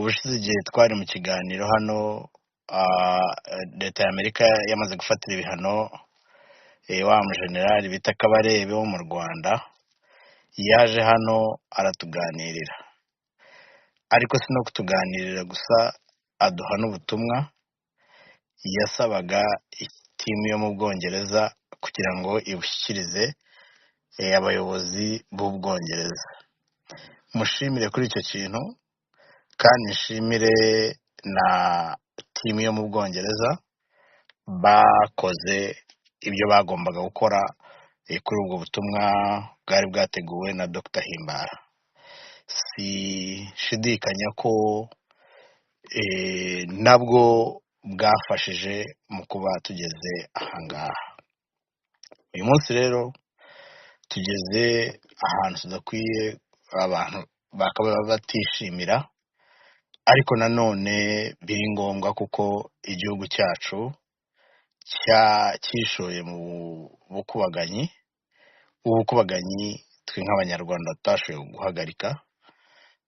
ubushize igihe twari mu kiganiro hano, leta y'Amerika yamaze gufatira ibihano wa mujenerali bita Kabarebe wo mu Rwanda, yaje hano aratuganirira, ariko si no kutuganirira gusa, aduha n'ubutumwa yasabaga timu yo mu Bwongereza kugira ngo ibushyikirize abayobozi b'Ubwongereza. Mushimire kuri icyo kintu, kandi nshimire na timu yo mu Bwongereza bakoze ibyo bagombaga gukora kuri ubwo butumwa bwari bwateguwe na Dr. Himbara. Sishidikanya ko nabwo bwafashije mu kuba tugeze ahangaha. Uyu munsi rero tugeze ahantu tudakwiye abantu bakaba batishimira, ariko nanone biri ngombwa kuko igihugu cyacu cyishoye mu bukubaganyi. Ubukubaganyi twe nk'abanyarwanda tutashoboye guhagarika,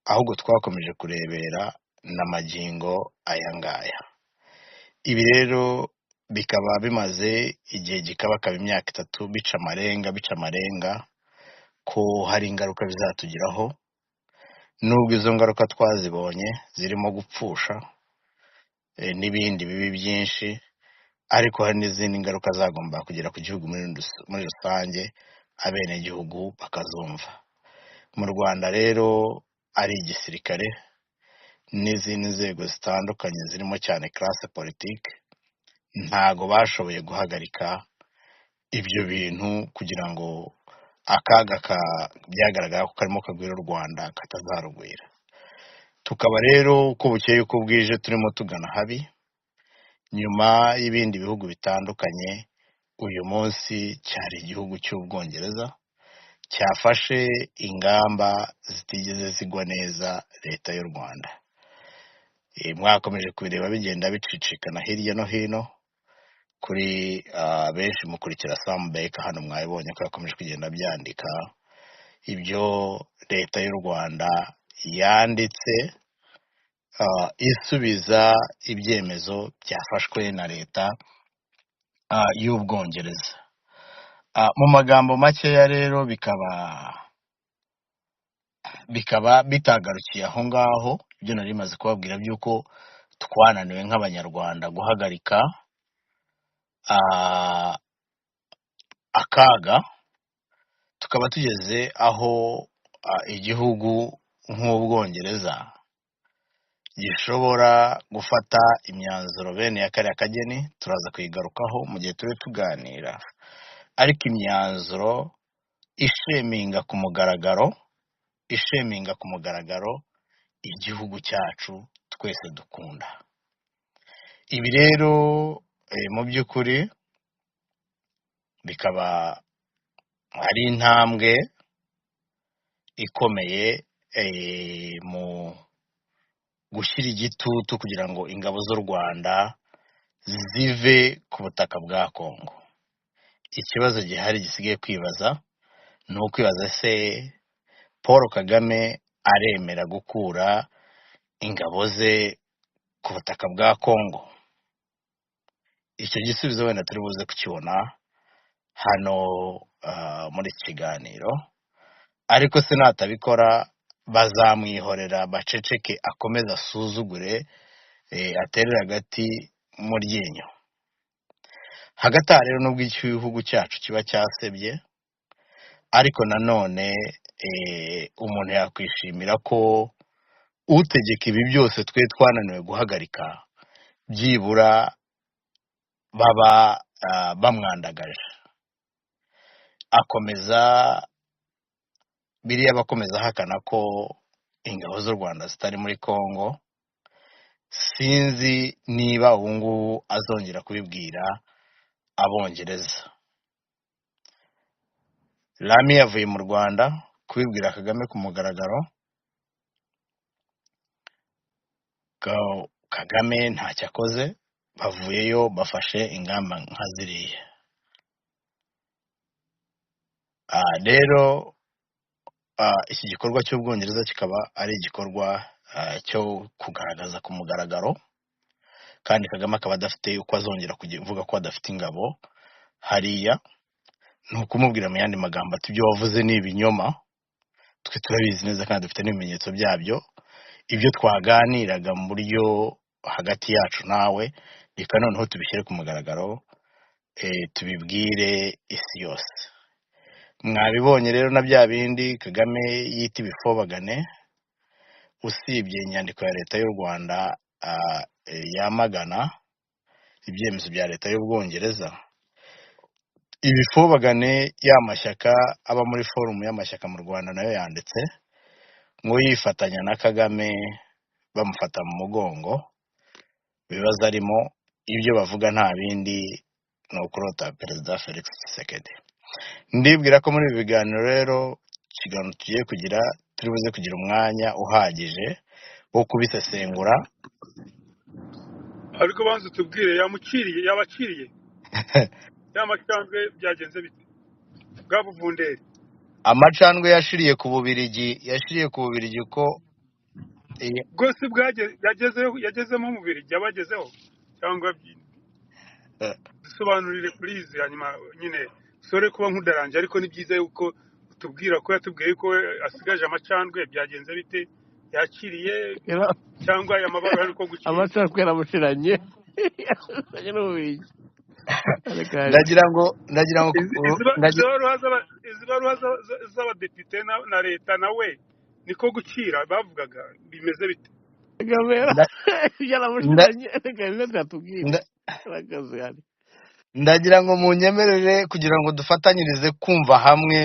ahubwo twakomeje kurebera n'amagingo aya ngaya. Ibi rero bikaba bimaze igihe gikabakaba imyaka 3 bica amarenga ko hari ingaruka bizatugiraho, nubwo izo ngaruka twazibonye zirimo gupfusha n'ibindi bibi byinshi, ariko hari n'izindi ngaruka zagomba kugera ku gihugu muri rusange, abenegihugu bakazumva. Mu Rwanda rero ari igisirikare n'izindi nzego zitandukanye zirimo cyane classe politique ntago bashoboye guhagarika ibyo bintu kugira ngo akaga byagaragara ko karimo kagwira u Rwanda katazarugwira. Tukaba rero uko bukeye uko bwije turimo tugana habi, nyuma y'ibindi bihugu bitandukanye. Uyu munsi cyari igihugu cy'Ubwongereza cyafashe ingamba zitigeze zigwa neza leta y'u Rwanda. Mwakomeje kubireba bigenda bicicikana hirya no hino kuri benshi mukurikira Sambeka hano, mwabibonye ko yakomeje kugenda byandika ibyo leta y'u Rwanda yanditse isubiza ibyemezo byafashwe na leta y'Ubwongereza. Mu magambo makeya rero bikaba bitagarukiye aho ngaho. Ibyo nari maze kubabwira by'uko twananiwe nk'abanyarwanda guhagarika akaga, tukaba tugeze aho igihugu nk'Ubwongereza gishobora gufata imyanzuro bene ya kariya kageni. Turaza kuyigarukaho mu gihe turi tuganira, ariko imyanzuro isheminga ku mugaragaro igihugu cyacu twese dukunda. Ibi rero mu by'ukuri bikaba ari intambwe ikomeye mu gushyira igitutu kugira ngo ingabo z'u Rwanda zive ku butaka bwa Kongo. Ikibazo gihari gisigaye kwibaza ni ukwibaza se Paul Kagame aremera gukura ingabo ze ku butaka bwa Kongo? Icyo gisubizo wenda turi buze kukibona hano muri iki kiganiro, ariko se natabikora bazamwihorera baceceke, akomeza asuzugure, aterera agati mu ryinyo. Hagati aha rero nubwo igihugu cyacu kiba cyasebye, ariko nanone umuntu yakwishimira ko utegeka ibi byose twe twananiwe guhagarika byibura baba bamwandagaje. Biriya bakomeza ahakana ko ingabo z'u Rwanda zitari muri Kongo. Sinzi niba ubu ngubu azongera kubibwira Abongereza. Lami yavuye mu Rwanda kubibwira Kagame ku mugaragaro. Kagame ntacyo akoze, bavuyeyo bafashe ingamba nka ziriya. Rero iki gikorwa cy'Ubwongereza kikaba ari igikorwa cyo kugaragaza ku mugaragaro, kandi Kagame akaba adafite uko azongera kuvuga ko adafite ingabo hariya. Ni ukumubwira mu yandi magambo ati ibyo wavuze ni ibinyoma, twe turabizi neza kandi dufite n'ibimenyetso byabyo. Ibyo twaganiraga mu buryo hagati yacu nawe, reka noneho tubishyire ku mugaragaro, tubibwire isi yose. Mwabibonye rero na bya bindi Kagame yita ibifobagane, usibye inyandiko ya leta y'u Rwanda yamagana ibyemezo bya leta y'Ubwongereza, ibifobagane y'amashyaka aba muri forumu y'amashyaka mu Rwanda nayo yanditse ngo yifatanya na Kagame bamufata mu mugongo. Ibibazo arimo ibyo bavuga nta bindi ni ukurota Perezida Felix Tshisekedi. Ndibwira ko muri ibi biganiro rero ikiganiro tugiye kugira, turi buze kugira umwanya uhagije wo kubisesengura. Ariko banze tubwire yabaciriye y'amacandwe byagenze bite bwabuvunderi. Amacandwe yashiriye ku Bubirigi ko Rwose yagezemo mu Bubirigi yabagezeho cyangwa dusobanurire please, hanyuma nyine sore kuba nkudaranje, ariko ni byiza yuko utubwira ko yatubwiye ko asigaje amacandwe byagenze bite, yakiriye cyangwa aya mabara ariko gukira amacandwe yaramushiranye ndagira ngo izi baruha z'abadepite na leta nawe niko gukira bavugaga bimeze bite. ndagira ngo munyemerere kugira ngo dufatanyirize kumva hamwe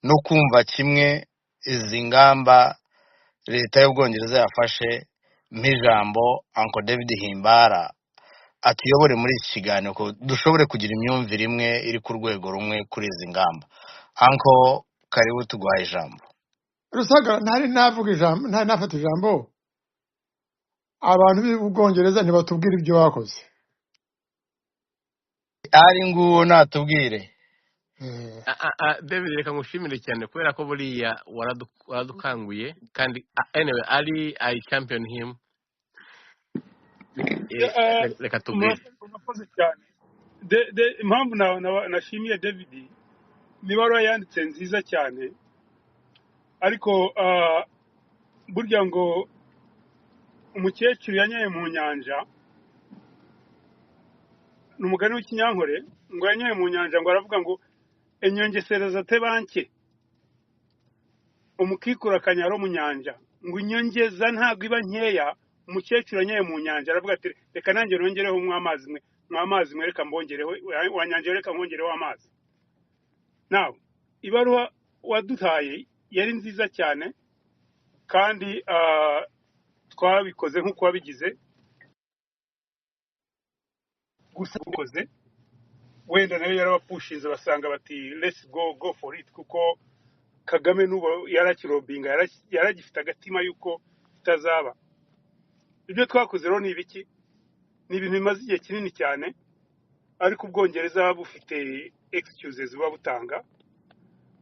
no kumva kimwe izi ngamba leta y'Ubwongereza yafashe nk'ijambo Uncle David Himbara atuyobore muri iki kiganiro, ko dushobore kugira imyumvire imwe iri ku rwego rumwe kuri izi ngamba. Uncle, karibu tuguhaye ijambo. Rusaga ntari navuga ijambo, ntari nafata ijambo. Abantu b'Ubwongereza ntibatubwira ibyo bakoze. Ari nguwo natubwire. David, reka ngushimire cyane kubera ko buriya waradukanguye, kandi anyway I champion him. Reka tubwire murakoze cyane. Impamvu nashimiye David ni baruwa yanditse nziza cyane, ariko burya ngo umukecuru yanyoye mu nyanja, ni umugani w'ikinyankore, ngo yanyoye mu nyanja ngo aravuga ngo enyongesereza te banke umukikura akanyaro mu nyanja, ngo inyongeza ntabwo iba nkeya. Umukecuru yanyoye mu nyanja aravuga ati reka nanjye nongereho mw'amazi mwe, reka mbongereho wanyanje, reka mbongereho amazi. Nawe ibaruwa waduhaye yari nziza cyane, kandi twabikoze nk'uko wabigize, gusa ukoze wenda nayo yarabapushinze basanga bati let's go for it, kuko Kagame n'ubu yarakirobinga, yaragifite agatima yuko itazaba. Ibyo twakoze rero ni ibiki? Ni ibintu bimaze igihe kinini cyane, ariko Ubwongereza bufite excuses buba butanga,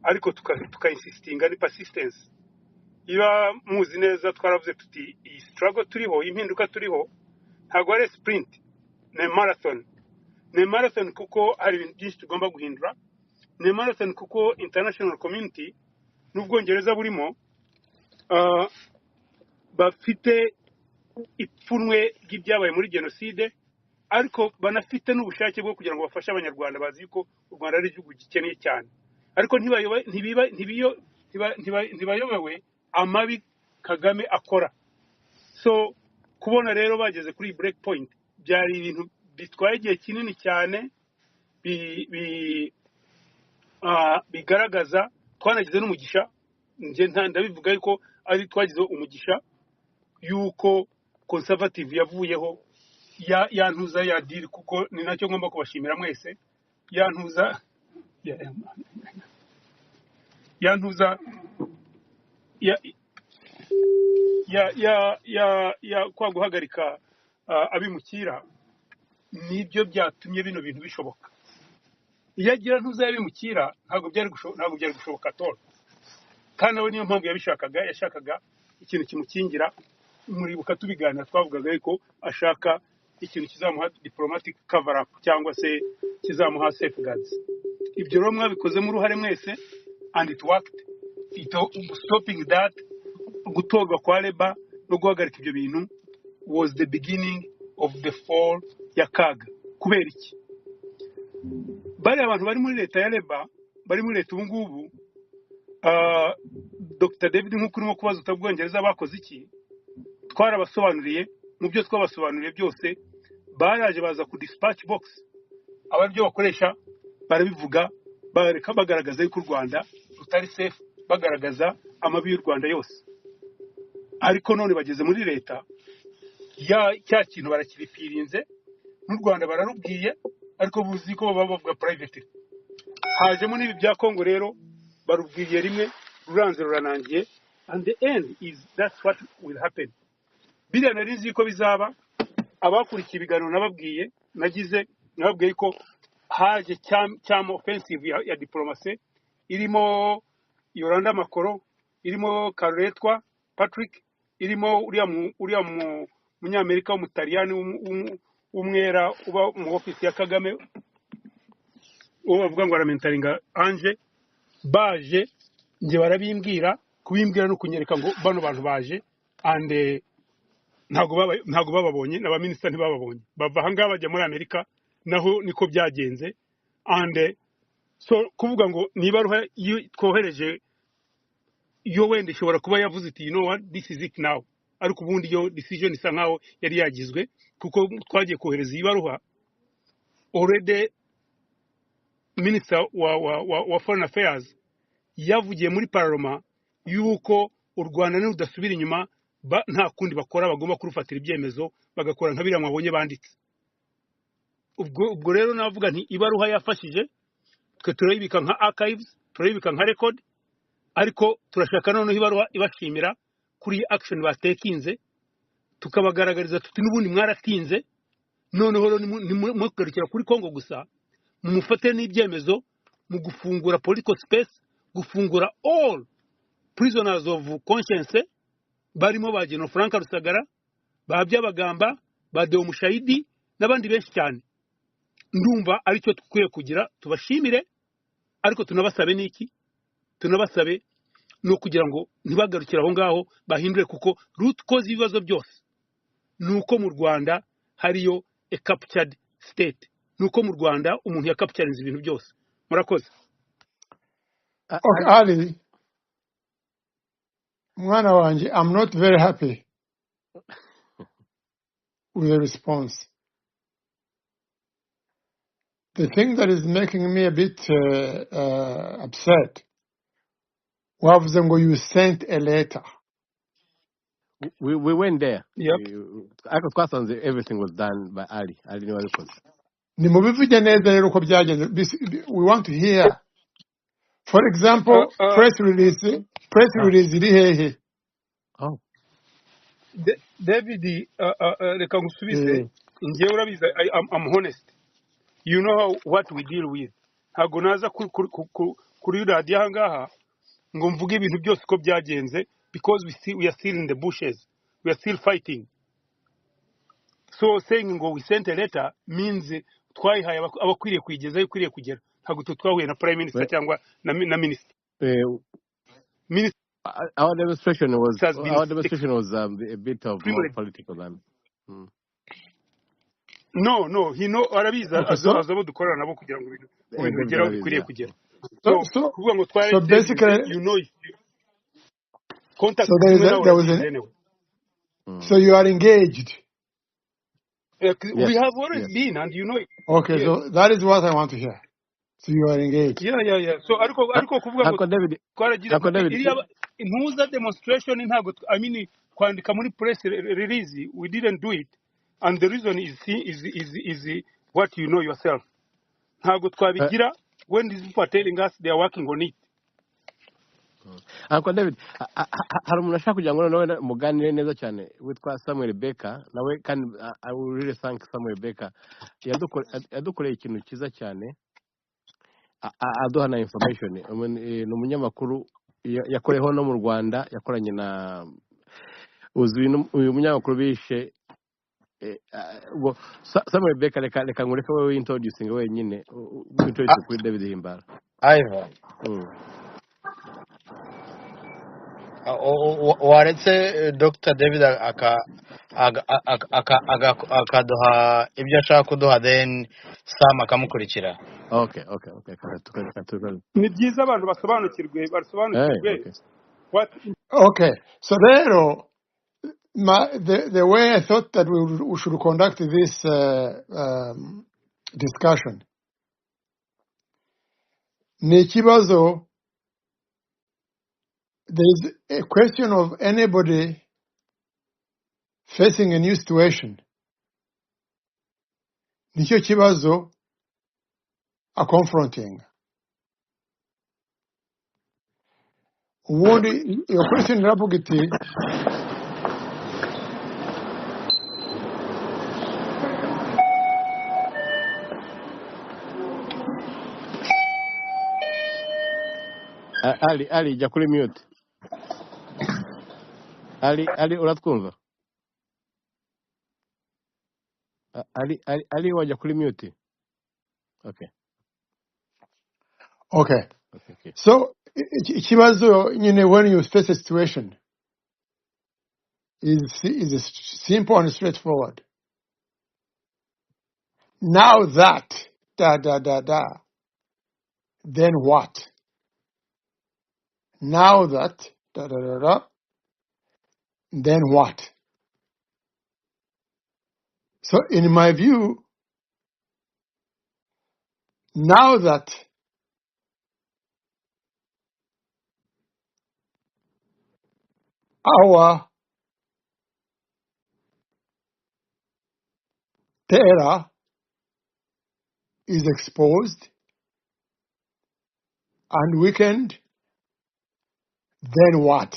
ariko tuka-insistinga, ni persistence. Iba muzi neza twaravuze tuti iyi struggle turiho, impinduka turiho ntabwo ari sprint, ni marathon. Ni marathon kuko hari ibintu byinshi tugomba guhindura. Ni marathon kuko international community n'Ubwongereza burimo bafite ipfunwe ry'ibyabaye muri genocide, ariko banafite n'ubushake bwo kugira ngo bafashe abanyarwanda. Bazi yuko u Rwanda ari igihugu gikeneye cyane, ariko ntibayobewe amabi Kagame akora. So kubona rero bageze kuri break point byari ibintu bitwaye igihe kinini cyane, bigaragaza twanagize n'umugisha. Nje ndabivuga yuko ari twagize umugisha yuko conservative yavuyeho, yantuza ya deal, kuko ni nacyo ngomba kubashimira mwese. Yantuza kwa guhagarika abimukira, nibyo byatumye bino bintu bishoboka. Iyo agira ntuza y'abimukira ntabwo byari gushoboka toro, kandi nawe niyo mpamvu yashakaga ikintu kimukingira muribuka tubiganira twavugaga yuko ashaka ikintu kizamuha diplomatic cover up cyangwa se kizamuha safeguards. Ibyo rero mwabikozemo uruhare mwese and it worked. Stopping that, gutorwa kwa Leba no guhagarika ibyo bintu was the beginning of the fall ya Kaga. Kubera iki? Bari abantu bari muri leta ya Leba, bari muri leta ubu ngubu, Dr. David nk'uko urimo kubaza utabwongereza bakoze iki, twarabasobanuriye, mu byo twabasobanuriye byose baraje baza ku dispatch box, abaryo bakoresha barabivuga, bareka bagaragaza yuko u Rwanda rutari safe, bagaragaza amabi y'u Rwanda yose. Ariko none bageze muri leta cya kintu barakiripirinze, n'u Rwanda bararubwiye, ariko buzi ko baba bavuga private. Hajemo n'ibi bya Kongo rero barubwiye rimwe, ruranze ruranangiye, and the end is that's what will happen. Biriya narizi ko bizaba, abakurikiye ibiganiro nababwiye ko haje cyama offensive ya diplomacy irimo Yoranda Makoro, irimo Karetwa Patrick, irimo uriya munyamerika w'umutaliyani umwera uba mu office ya Kagame uwo bavuga ngo aramentaringa Anje, baje nje barabimbwira, kubimbwira no kunyereka ngo bano bantu baje, and ntago bababonye, n'abaminister ntibababonye, bava hanga bajya muri Amerika, naho niko byagenze. And so kuvuga ngo niba ruha twohereje yo wenda ishobora kuba yavuze iti you know what, this is it now, ariko ubundi yo decision isa nkaho yari yagizwe, kuko twagiye kohereza ibaruha already. Minister wa Foreign Affairs yavugiye muri Parliament yuko u Rwanda n'udasubira inyuma nta kundi bakora, bagomba kurufatira ibyemezo, bagakora nka biriya mwabonye banditse. Ubwo rero navuga nti ibaruha yafashije, twe turayibika nka archives, turayibika nka record, ariko turashaka noneho ibaruha ibashimira kuri action batekinze, tukabagaragariza tuti n'ubundi mwaratinze, noneho mugarukira kuri Kongo gusa, mumufate n'ibyemezo mu gufungura political space, gufungura all prisoners of conscience, barimo ba General Frank Rusagara, ba Byabagamba, ba Deo Mushayidi n'abandi benshi cyane. Ndumva ari cyo tukwiye kugira, tubashimire, ariko tunabasabe n'iki, tunabasabe no kugira ngo ntibagarukira aho ngaho, bahindure, kuko root cause ibibazo byose nuko mu Rwanda hariyo a captured state, nuko mu Rwanda umuntu yakapturinze ibintu byose. Murakoze. Okay, Ali, mwana wanjye, I'm not very happy with the response. The thing that is making me a bit upset, wavuze ngo you sent a letter. We went there. Yep. Ariko twasanze everything was done by Ali niwe wabikoze. Nimubivuge neza rero uko byagenze. We want to hear, for example, press release iri hehe? Oh. David, reka ngusubize, njyewe urabiza, I'm honest. You know what we deal with. Ntago naza kuri radio aha ngaha ngo mvuge ibintu byose uko byagenze, because we are still in the bushes, we are still fighting. So saying ngo we sent a letter means twayihaye abakwiriye kuyigeza, ikwiriye kugera. Ntago twahuye na prime minister cyangwa na minister. Our demonstration was a bit of more political than. No, arabiza azabo dukorana nabo kugira ngo ibintu bigera bikwiriye kugera. So kuvuga ngo tware, so basically, you know, contact so so you are engaged. We have always been, and you know it. Okay, yes. So that is what I want to hear. So you are engaged. Yeah. So ariko kuvuga ngo twaragira impuza demonstration ntago, I mean kwandika muri press release, we didn't do it, and the reason is what you know yourself. Ntago twabigira when these people are telling us they are working on it. Uncle David, hari umuntu ashaka kugira ngo nawe muganire neza cyane witwa Samuel Becker, nawe kandi I will really thank Samuel Becker. Yadukoreye ikintu cyiza cyane, aduha na information. Ni umunyamakuru yakoreho no mu Rwanda, yakoranye na uzi uyu munyamakuru bishe Samuel Becker reka ngureke wowe introducing wenyine introduce kuri David Himbara. Ivan waretse Dr David akaduha ibyo ashaka kuduha then Sam akamukurikira. Okay. ni byiza abantu basobanukirwe Okay. what Okay, so there, the way I thought that we should conduct this discussion, ni kibazo, there is a question of anybody facing a new situation. Nicyo kibazo are confronting. Ubundi your question iravuga iti Ali jya kuri mute. Ali uratwumva? Ali wajya kuri mute. Okay. So ikibazo, when you face a situation is simple and straightforward. Now that then what? Now that then what? So in my view, now that our terror is exposed and weakened, then what?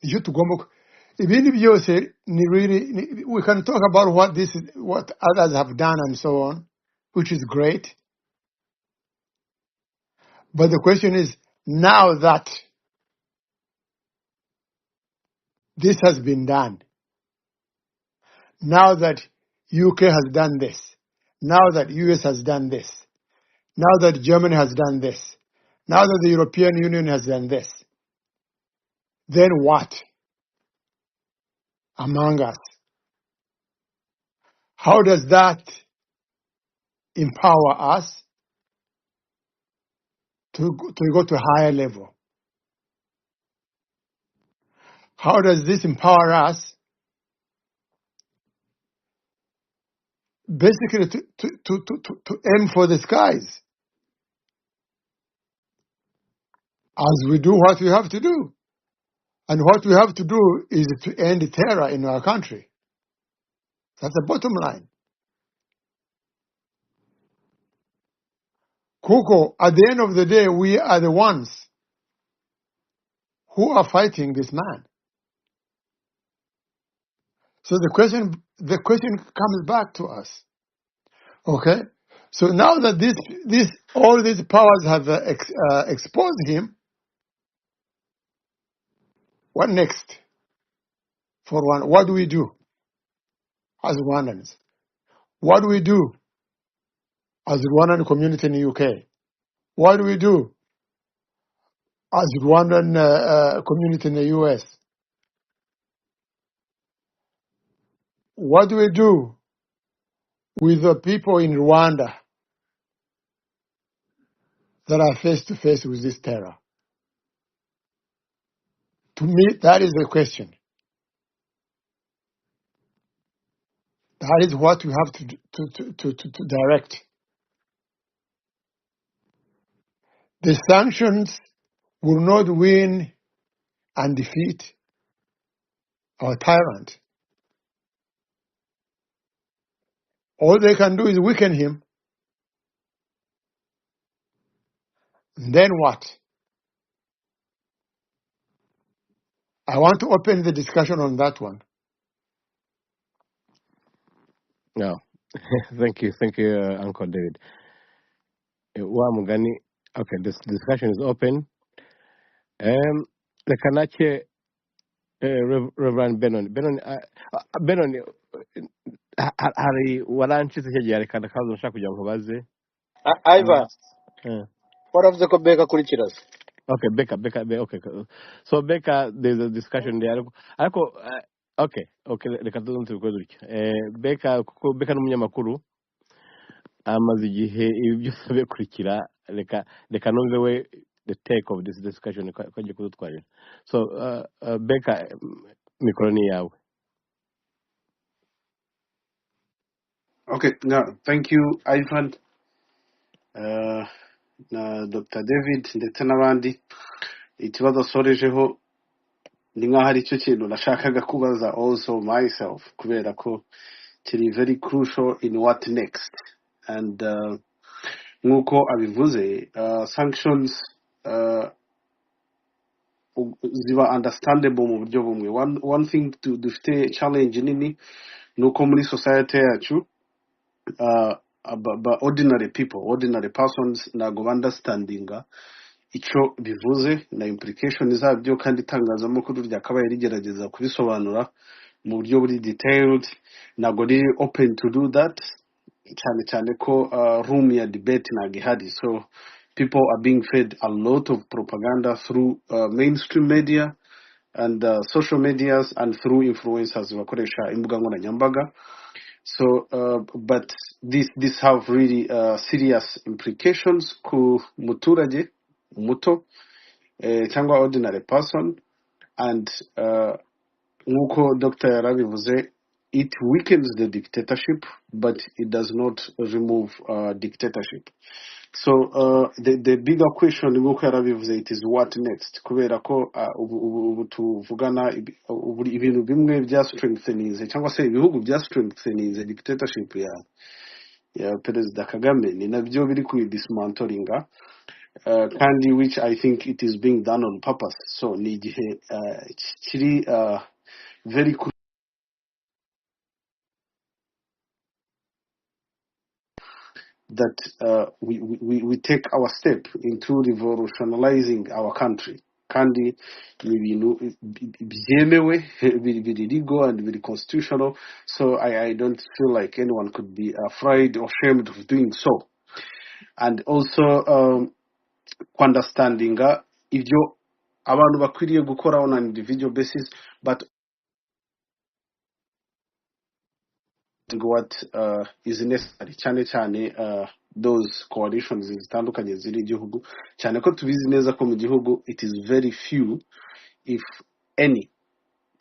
Ibindi byose we can talk about what others have done and so on, which is great. But the question is, now that this has been done, now that UK has done this, now that US has done this, now that Germany has done this, now that the European Union has done this, then what among us? How does that empower us to go to a higher level? How does this empower us basically to aim for the skies as we do what we have to do? And what we have to do is to end terror in our country. That's the bottom line. Kuko, at the end of the day, we are the ones who are fighting this man. So the question comes back to us. Okay? So now that all these powers have exposed him, what next? For one, what do we do as Rwandans? What do we do as the Rwandan community in the UK? What do we do as the Rwandan community in the US? What do we do with the people in Rwanda that are face to face with this terror? To me, that is the question. That is what we have to direct. The sanctions will not win and defeat our tyrant. All they can do is weaken him. And then what? I want to open the discussion on that one. No. Thank you, Uncle David. Okay, this discussion is open. Lekanache Reverend Benon hari warancitse icyo gihe reka akabazo nshaka kugira ngo baze. Ivan, waravuze ko Beka akurikira se? Okay, okay. So Becca, there's a discussion there. Okay, reka tubikore dutya. Becca kuko Becca n'umunyamakuru amaze igihe ibi byose abikurikira, reka numve we the take of this discussion ko agiye kudutwarira. So Becca, mikoro ni yawe. Okay, now thank you, Ivan, na Dr. David ndetse n'abandi. Ikibazo asorejeho ni nk'aho ari cyo kintu nashakaga kubaza also myself, kubera ko kiri very crucial in what next. And nk'uko abivuze, sanctions ziba understandable mu buryo bumwe. One thing dufite challenge nini nuko muri society yacu ordinary people, ordinary persons ntago understandinga icyo bivuze na implication zabyo, kandi itangazamakuru ryakabaye rigerageza kubisobanura mu buryo buri detailed, ntago riri open to do that, cyane cyane ko room ya debate ntago ihari. So people are being fed a lot of propaganda through mainstream media and social medias and through influencers bakoresha imbuga nkoranyambaga. So, but this have really serious implications ku muturage muto cyangwa ordinary person, and nk'uko Dr. yarabivuze, it weakens the dictatorship, but it does not remove dictatorship. So the bigger question nk'uko yarabivuze, it is what next, kubera ko ubu tuvugana ibintu bimwe bya strengthening cyangwa se ibihugu bya strengthening dictatorship ya Perezida Kagame ni nabyo biri ku dismantlinga, kandi which I think it is being done on purpose. So ni igihe kiri very that we take our step into revolutionizing our country, kandi ni ibintu byemewe, biri legal and very constitutional. So I don't feel like anyone could be afraid or ashamed of doing so. And also understanding ibyo abantu bakwiriye gukora on an individual basis, but what is necessary, cyane cyane those coalitions zitandukanye ziri igihugu, cyane ko tubizi neza ko mu gihugu it is very few, if any,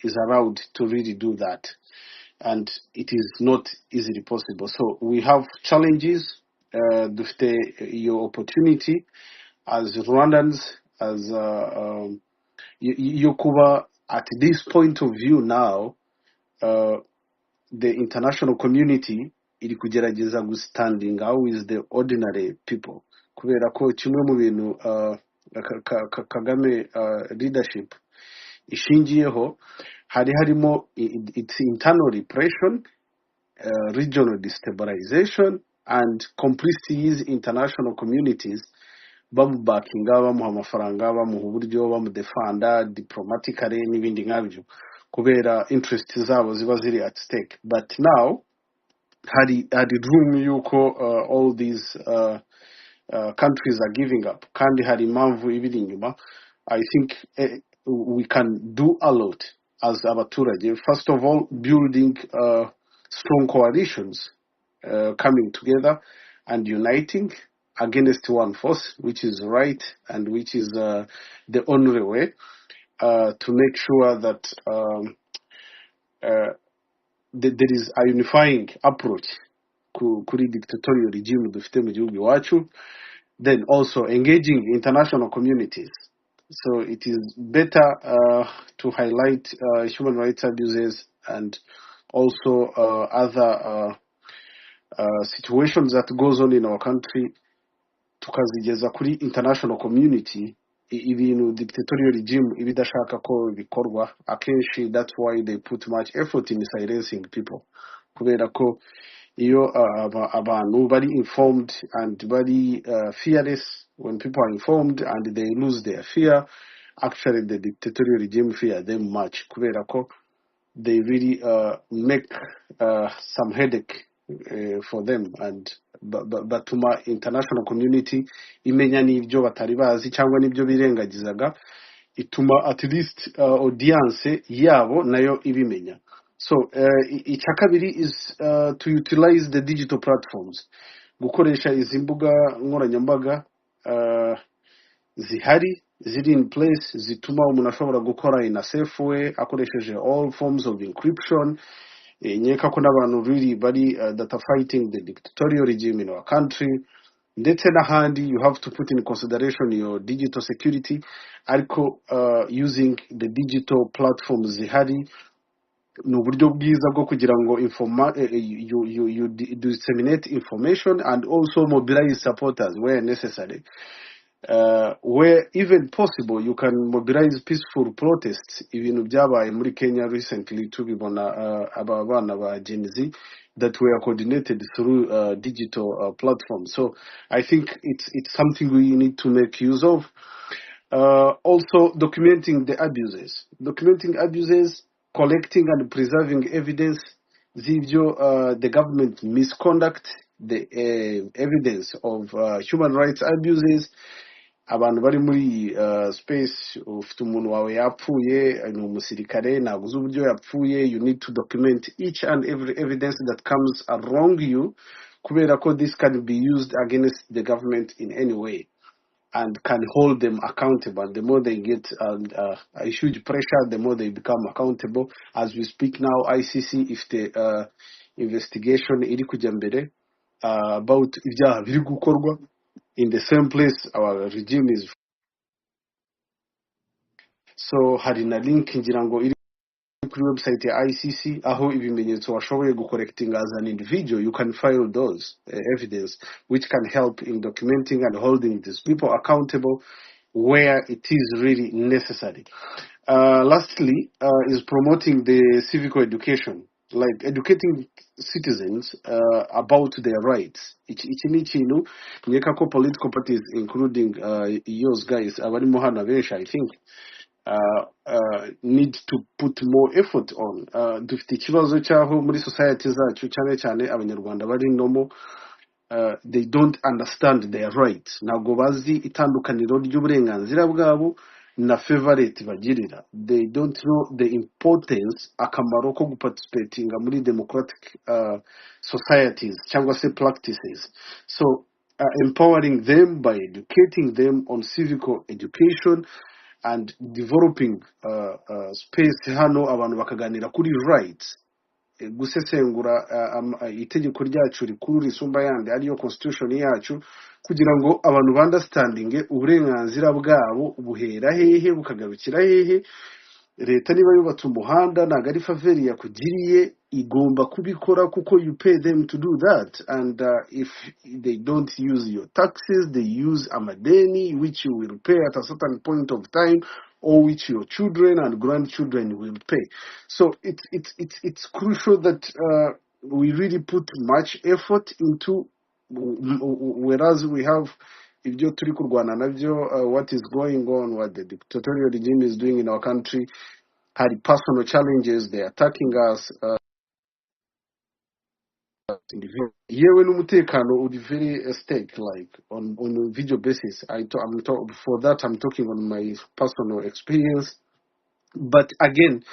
is allowed to really do that, and it is not easily possible. So we have challenges, dufite your opportunity as Rwandans, as yo kuba at this point of view now, the international community iri kugerageza gustandinga with the ordinary people, kubera ko kimwe mu bintu Kagame leadership ishingiyeho harimo its internal repression, regional destabilization, and complicity international communities bamubakinga, bamuha amafaranga, bamuha uburyo, bamudefanda diplomatically n'ibindi nkabyo, kubera interest zabo ziba ziri at stake. But now had room yuko all these countries are giving up, kandi hari impamvu ibiri inyuma. I think we can do a lot as abaturage. First of all, building strong coalitions, coming together and uniting against one force, which is right and which is the only way to make sure that there is a unifying approach kuri dictatorial regime dufite mu gihugu iwacu, then also engaging international communities. So it is better to highlight human rights abuses and also other situations that goes on in our country, tukazigeza kuri international community. Ibintu dictatorial regime ibidashaka ko bikorwa, akenshi that's why they put much effort in silencing people, kubera ko iyo abantu bari informed and bari fearless, when people are informed and they lose their fear actually the dictatorial regime fear them much kubera ko they really make some headache for them and batuma international community imenya n'ibyo batari bazi cyangwa n'ibyo birengagizaga ituma at least audience yabo nayo ibimenya. So icya kabiri is to utilize the digital platforms, gukoresha izi mbuga nkoranyambaga zihari ziri in place zituma umuntu ashobora gukora in a safe way akoresheje all forms of encryption. Nyeka ko n'abantu really bari that are fighting the dictatorial regime in our country ndetse n'ahandi you have to put in consideration your digital security ariko using the digital platforms zihari ni uburyo bwiza bwo kugira ngo you disseminate information and also mobilize supporters where necessary. Where even possible you can mobilize peaceful protests. Ibintu byabaye muri Kenya recently tubibona aba bana ba Gen Z that were coordinated through digital platforms. So I think it's something we need to make use of. Also documenting the abuses, collecting and preserving evidence z'ibyo the government misconduct, the evidence of human rights abuses. Abantu bari muri space ufite umuntu wawe yapfuye ni umusirikare naguze uburyo yapfuye, you need to document each and every evidence that comes along you kubera ko this can be used against the government in any way and can hold them accountable. The more they get a huge pressure, the more they become accountable. As we speak now, ICC, if the investigation iri kujya mbere about ibyaha biri gukorwa in the same place our regime is. So hari na link ngira ngo iri kuri website ya ICC aho ibimenyetso washoboye gucollecting as an individual, you can file those evidence which can help in documenting and holding these people accountable where it is really necessary. Lastly, is promoting the civic education, like educating citizens about their rights. Iki ni ikintu nkeka ko political parties including yours guys abarimo hano benshi I think need to put more effort on. Dufite ikibazo cyaho muri society zacu cyane cyane abanyarwanda bari nomo they don't understand their rights, ntabwo bazi itandukaniro ry'uburenganzira bwabo na favorite bagirira. They don't know the importance akamaro ko guparticipatinga muri democratic societies cyangwa se practices. So empowering them by educating them on civic education and developing space hano abantu bakaganira kuri rights, gusesengura itegeko ryacu rikuru risumba yandi ariyo constitution yacu kugira ngo abantu bandastandinge uburenganzira bwabo buhera hehe bukagarukira hehe. Leta niba yubatse umuhanda ntago ari faveri yakugiriye igomba kubikora kuko you pay them to do that, and if they don't use your taxes they use amadeni which you will pay at a certain point of time or which your children and grandchildren will pay. So it's crucial that we really put much effort into, whereas we have ibyo turi kurwana nabyo what is going on, what the dictatorial regime is doing in our country, had personal challenges, they are attacking us yewe n'umutekano uri very at stake, like on a video basis. For that I'm talking on my personal experience, but again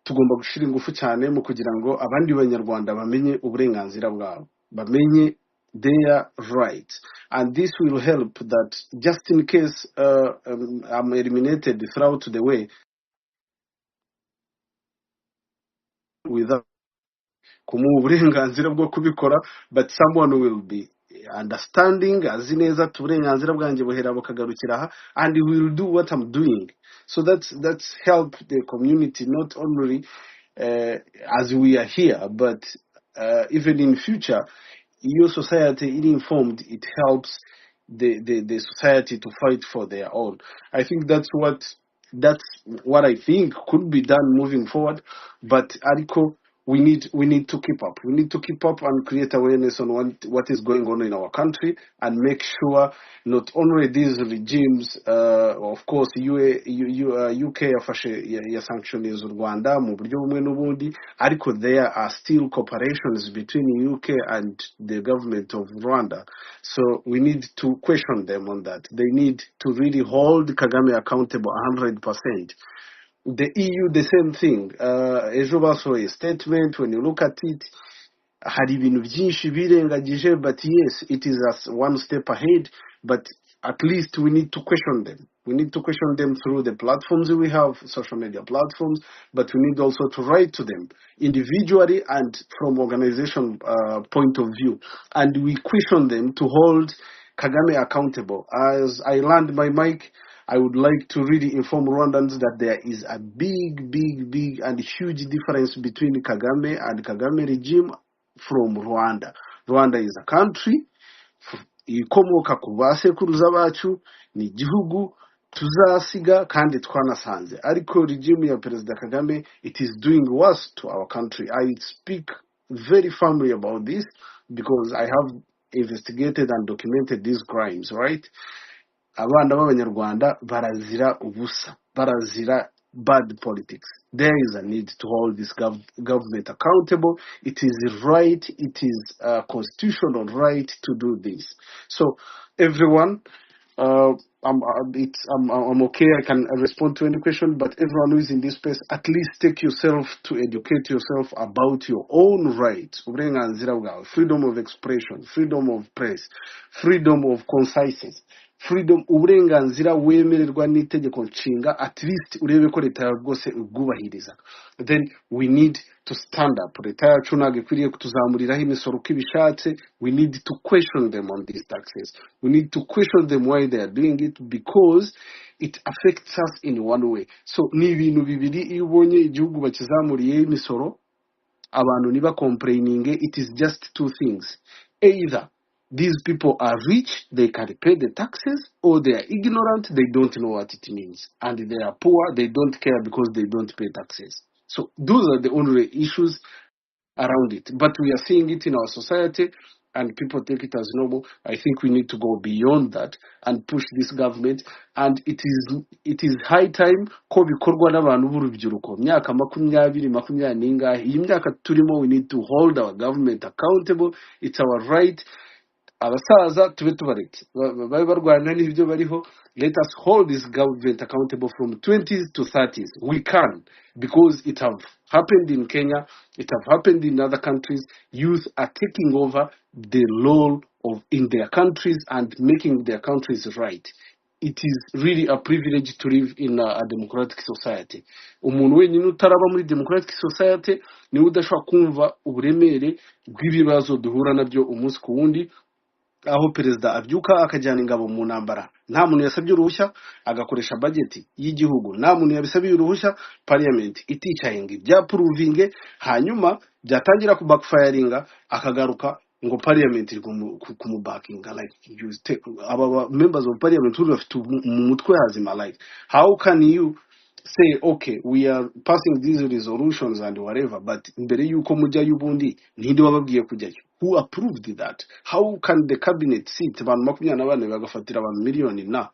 tugomba gushira ingufu cyane mu kugira ngo abandi banyarwanda bamenye uburenganzira bwabo, bamenye their rights, and this will help that just in case I'm eliminated throughout the way without kumuha uburenganzira bwo kubikora, but someone will be understanding azi neza uburenganzira bwanjye buhera bukagarukira aha and he will do what I'm doing. So that's help the community not only as we are here, but even in future your society is informed, it helps the society to fight for their own. I think that's what I think could be done moving forward. But ariko we need to keep up. We need to keep up and create awareness on what is going on in our country and make sure not only these regimes, of course, UK yafashe yasanctioniza u Rwanda mu buryo bumwe n'ubundi, ariko there are still cooperations between UK and the government of Rwanda. So we need to question them on that. They need to really hold Kagame accountable 100%. The EU, the same thing. Ejo basohoye statement. When you look at it, hari ibintu byinshi birengagije, but yes, it is as one step ahead, but at least we need to question them. We need to question them through the platforms we have, social media platforms, but we need also to write to them individually and from organization point of view. And we question them to hold Kagame accountable. As I land my mic, I would like to really inform Rwandans that there is a big and huge difference between Kagame and Kagame regime from Rwanda. Rwanda is a country ikomoka ku basekuruza bacu, ni igihugu tuzasiga kandi twanasanze, ariko regime ya Perezida Kagame, it is doing worse to our country. I speak very firmly about this because I have investigated and documented these crimes, right? Abana b'abanyarwanda barazira ubusa, barazira bad politics. There is a need to hold this government accountable. It is right, it is a constitutional right to do this. So everyone, I'm okay. I can respond to any question, but everyone who is in this space, at least take yourself to educate yourself about your own rights. Uburenganzira bwawe, freedom of expression, freedom of press, freedom of conscience, freedom, uburenganzira wemererwa n'itegeko nshinga, at least urebe ko leta yawe rwose ubwubahiriza. Then we need to stand up. Leta yacu ntabwo ikwiriye kutuzamuriraho imisoro uko ibishatse. We need to question them on these taxes. We need to question them why they are doing it, because it affects us in one way. So ni ibintu bibiri, iyo ubonye igihugu bakizamuriyeho imisoro abantu niba complaining, it is just two things. Either these people are rich, they can pay the taxes, or they are ignorant, they don't know what it means. And they are poor, they don't care because they don't pay taxes. So those are the only issues around it. But we are seeing it in our society, and people take it as normal. I think we need to go beyond that and push this government. And it is high time ko bikorwa n'abantu b'urubyiruko, myaka 20, 20 n'ingahe. Iyi myaka turimo, we need to hold our government accountable. It's our right. Abasaza tube tubareke babe barwana n'ibyo bariho. Let us hold this government accountable from 20s to 30s. We can, because it have happened in Kenya, it have happened in other countries. Youth are taking over the law in their countries and making their countries right. It is really a privilege to live in a democratic society. Umuntu wenyine utaraba muri democratic society niwe udashobora kumva uburemere bw'ibibazo duhura nabyo umunsi ku wundi, aho perezida abyuka akajyana ingabo mu ntambara, nta muntu yasabye uruhushya, agakoresha budget y'igihugu, nta muntu yabisabiye uruhushya, parliament iticaye ngo ibyapuruvinge, hanyuma byatangira ku backfiringa akagaruka ngo parliament iri kumubakinga. Like aba members of parliament who have to mu mutwe hazima, like how can you say, okay, we are passing these resolutions and whatever, but mbere yuko mujya yubundi ntindi wababwiye kujyayo? Who approved that? How can the cabinet sit abantu 24 bagafatira abantu miliyoni na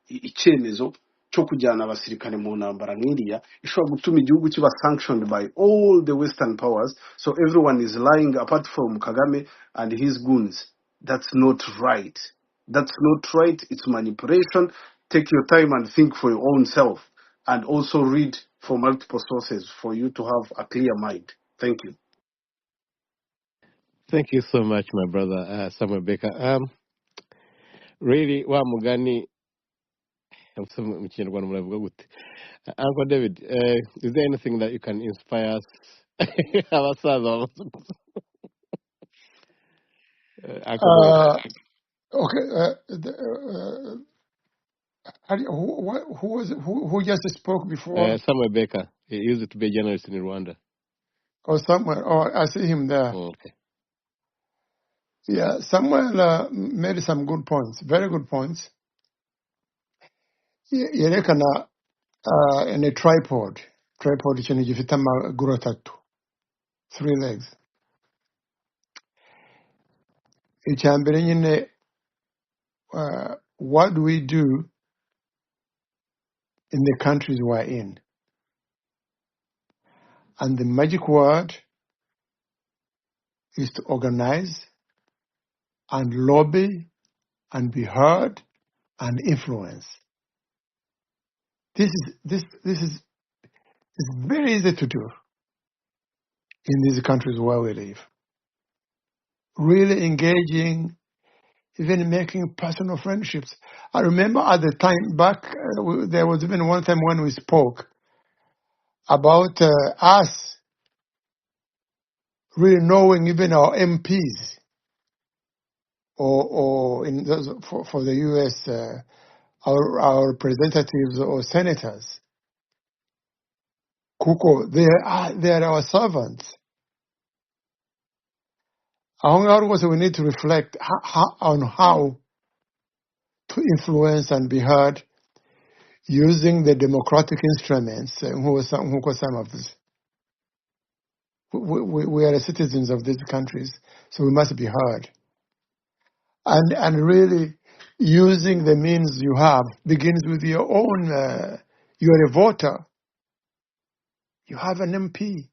icyemezo cyo kujyana abasirikare mu ntambara nk'iriya ishobora gutuma igihugu kiba sanctioned by all the western powers, so everyone is lying apart from Kagame and his goons? That's not right. That's not right. It's manipulation. Take your time and think for your own self, and also read from multiple sources for you to have a clear mind. Thank you. Thank you so much, my brother Samuel Baker. Really, wa mugani mu Kinyarwanda muravuga gute? Uncle David, is there anything that you can inspire us? Abasaza, Uncle David. Okay. Who was it? Who just spoke before? Samuel Baker. He used to be a journalist in Rwanda. Oh, somewhere. Oh, I see him there. Oh, okay. Yeah, Samuel made some good points, very good points. Yerekana in a tripod ikintu gifite amaguru atatu. 3 legs. Icyambere nyine, what do we do in the countries we're in? And the magic word is to organize and lobby and be heard and influence. This is it's very easy to do in these countries where we live. Really engaging, even making personal friendships. I remember at the time back, there was even one time when we spoke about us really knowing even our MPs or in those, for the U.S. Our representatives or senators. Kuko, they are our servants. Also, we need to reflect on how to influence and be heard using the democratic instruments. Who are some of this? We are the citizens of these countries, so we must be heard. And really using the means you have begins with your own. You're a voter. You have an MP.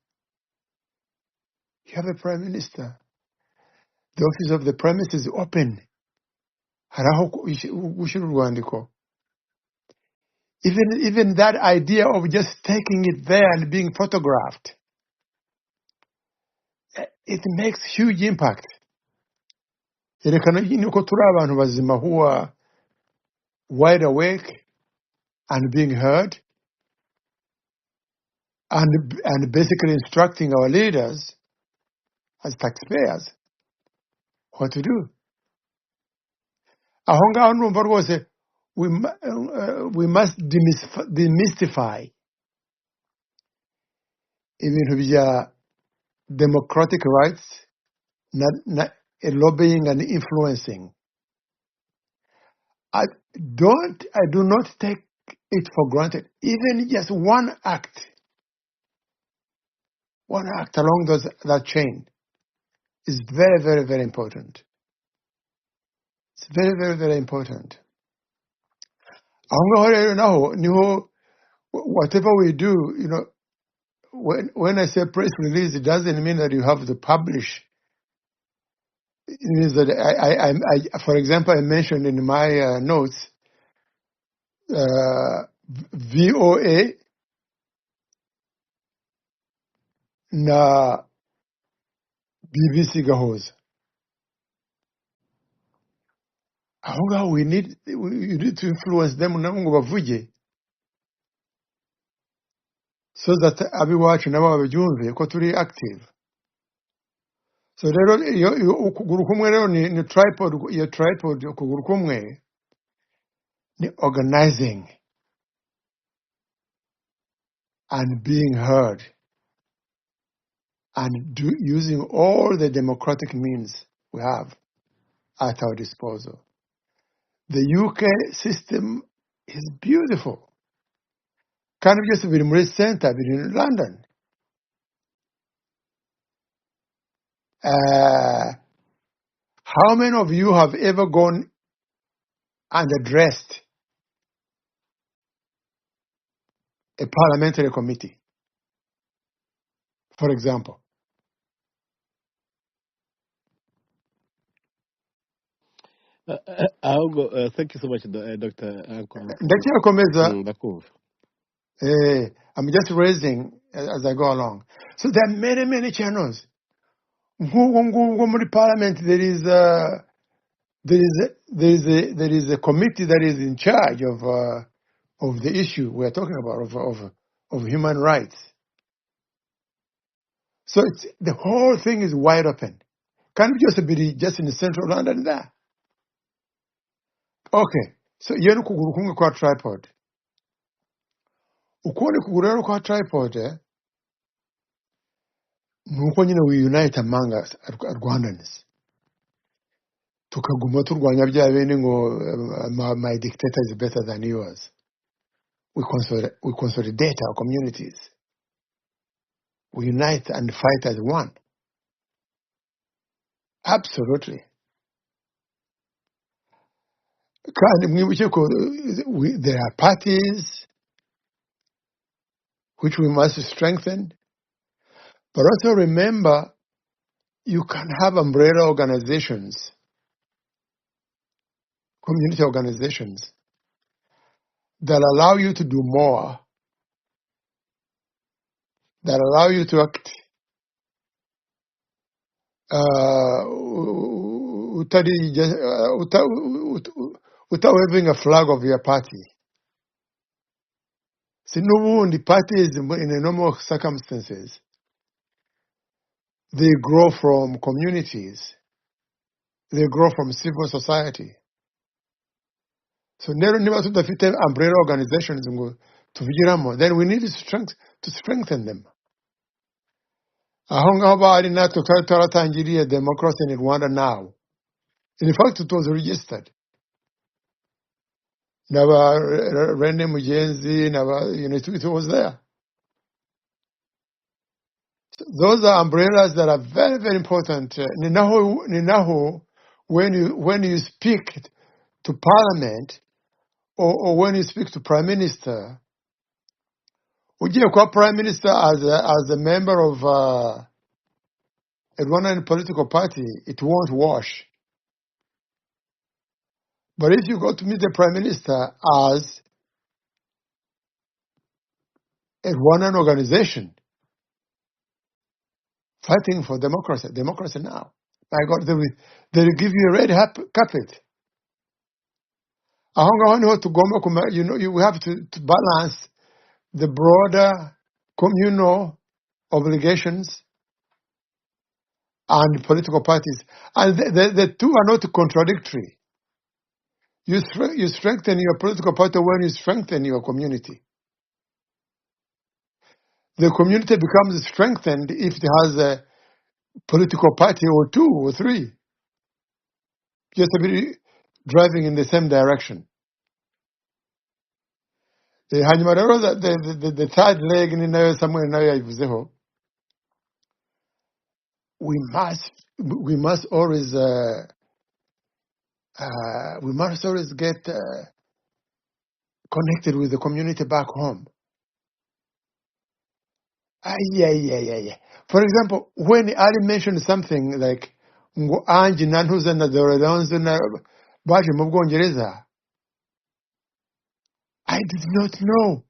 You have a prime minister. The office of the prime minister is open. Even that idea of just taking it there and being photographed, it makes huge impact. Who are wide awake and being heard and basically instructing our leaders as taxpayers what to do. Aho ngaho numva rwose we must demystify ibintu bya democratic rights, not lobbying and influencing. I do not take it for granted. Even just one act along that chain is very, very, very important. It's very, very, very important. Whatever we do, when I say press release, it doesn't mean that you have to publish. It means that I for example, I mentioned in my notes, VOA na BBC gahoza. Aho ngaho you need to influence them nabo ngo bavuge, so that abiwacu nabo babyumve ko turi active. So rero ukuguru kumwe rero ni tripod, iyo tripod ukuguru kumwe ni organizing and being heard and using all the democratic means we have at our disposal. The UK system is beautiful. Kind of just been in the center, been in London. How many of you have ever gone and addressed a parliamentary committee, for example? Thank you so much, Dr. Uncle. Ndakirakomeza, Ndakumva. I'm just raising as I go along. So there are many, many channels. Muri Parliament, there is a committee that is in charge of the issue we are talking about of human rights. So the whole thing is wide open. Can't just be just in the central London there. Okay, so yenu kuguru kumwe kwa tripod. Ukuone kuguru rero kwa tripod, nuko nyine we unite among us Rwandans. Tukaguma turwanya bya bene ngo my dictator is better than yours. We consolidate our communities. We unite and fight as one. Absolutely. There are parties which we must strengthen, but also remember you can have umbrella organizations, community organizations that allow you to do more, that allow you to act without having a flag of your party. See, the parties in the normal circumstances, they grow from communities, they grow from civil society. So never to defeat umbrella organizations to vigiramo. Then we need to strengthen them. Aho ngaho bari natwe twari twaratangiriye democracy in Rwanda now. In fact, it was registered. Naba Rene Mugenzi, it was there. Those are umbrellas that are very, very important. Ninaho, when you speak to Parliament or when you speak to Prime Minister, ugiye kwa Prime Minister as a member of a Rwandan political party, it won't wash. But if you go to meet the Prime Minister as a Rwandan organization fighting for democracy now, my God, they will give you a red carpet. Aho ngaho niho tugomba we have to balance the broader communal obligations and political parties. And the two are not contradictory. You strengthen your political party when you strengthen your community. The community becomes strengthened if it has a political party or two or three, just to be driving in the same direction. Hanyuma rero the third leg ni nayo Samuel nayo yayivuzeho. We must always get connected with the community back home. Yeah. For example, when Ali mentioned something like ngo Anji nantuze na Dorodonzo na baje mu Bwongereza, I did not know.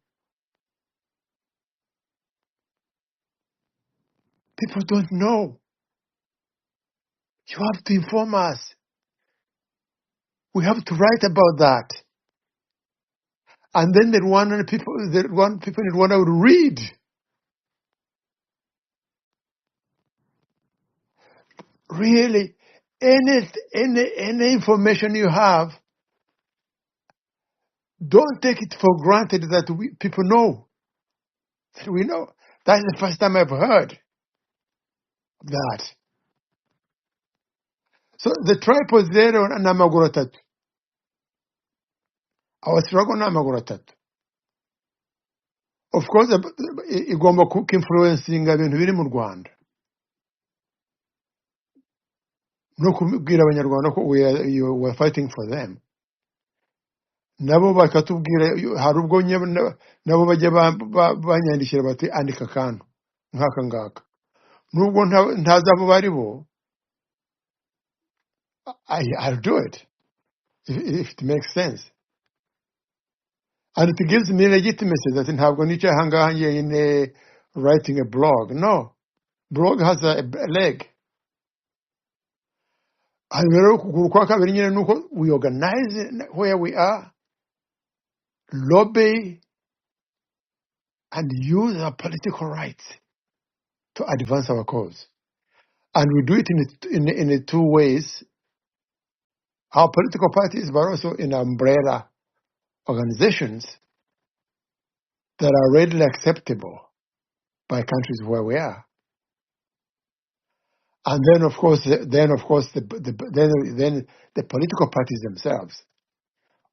People don't know. You have to inform us. We have to write about that. And then the Rwandan people in Rwanda would read. Really, any information you have, don't take it for granted that people know. That we know. That's the first time I've heard of that. So the tribe was there n'amaguru atatu. Our struggle n'amaguru atatu. Of course, igomba influencing ibintu biri mu Rwanda. No kubwira abanyarwanda ko we are fighting for them. Nabo bakatubwira hari ubwo nabo bajya banyandikira bati andika akantu nk'aka ngaka. Nubwo ntazi abo bari bo, I'll do it if it makes sense. And it gives me legitimacy that ntabwo nicaye ahangaha in writing a blog. No. Blog has a leg. And we organize where we are, lobby, and use our political rights to advance our cause. And we do it in two ways. Our political parties, but also in umbrella organizations that are readily acceptable by countries where we are. And then, of course, the political parties themselves.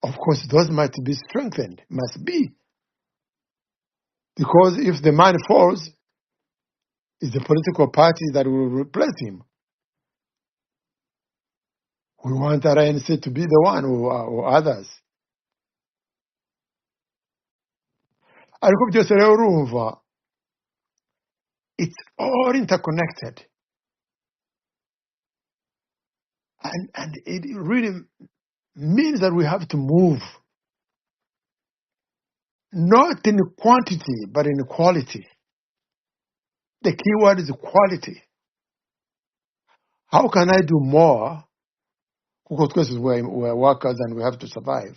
Of course, those must be strengthened, must be. Because if the man falls, is the political party that will replace him. We want RNC to be the one or others. Ariko byose rero urumva, it's all interconnected. And it really means that we have to move, not in quantity, but in quality. The key word is quality. How can I do more? Because we're workers and we have to survive.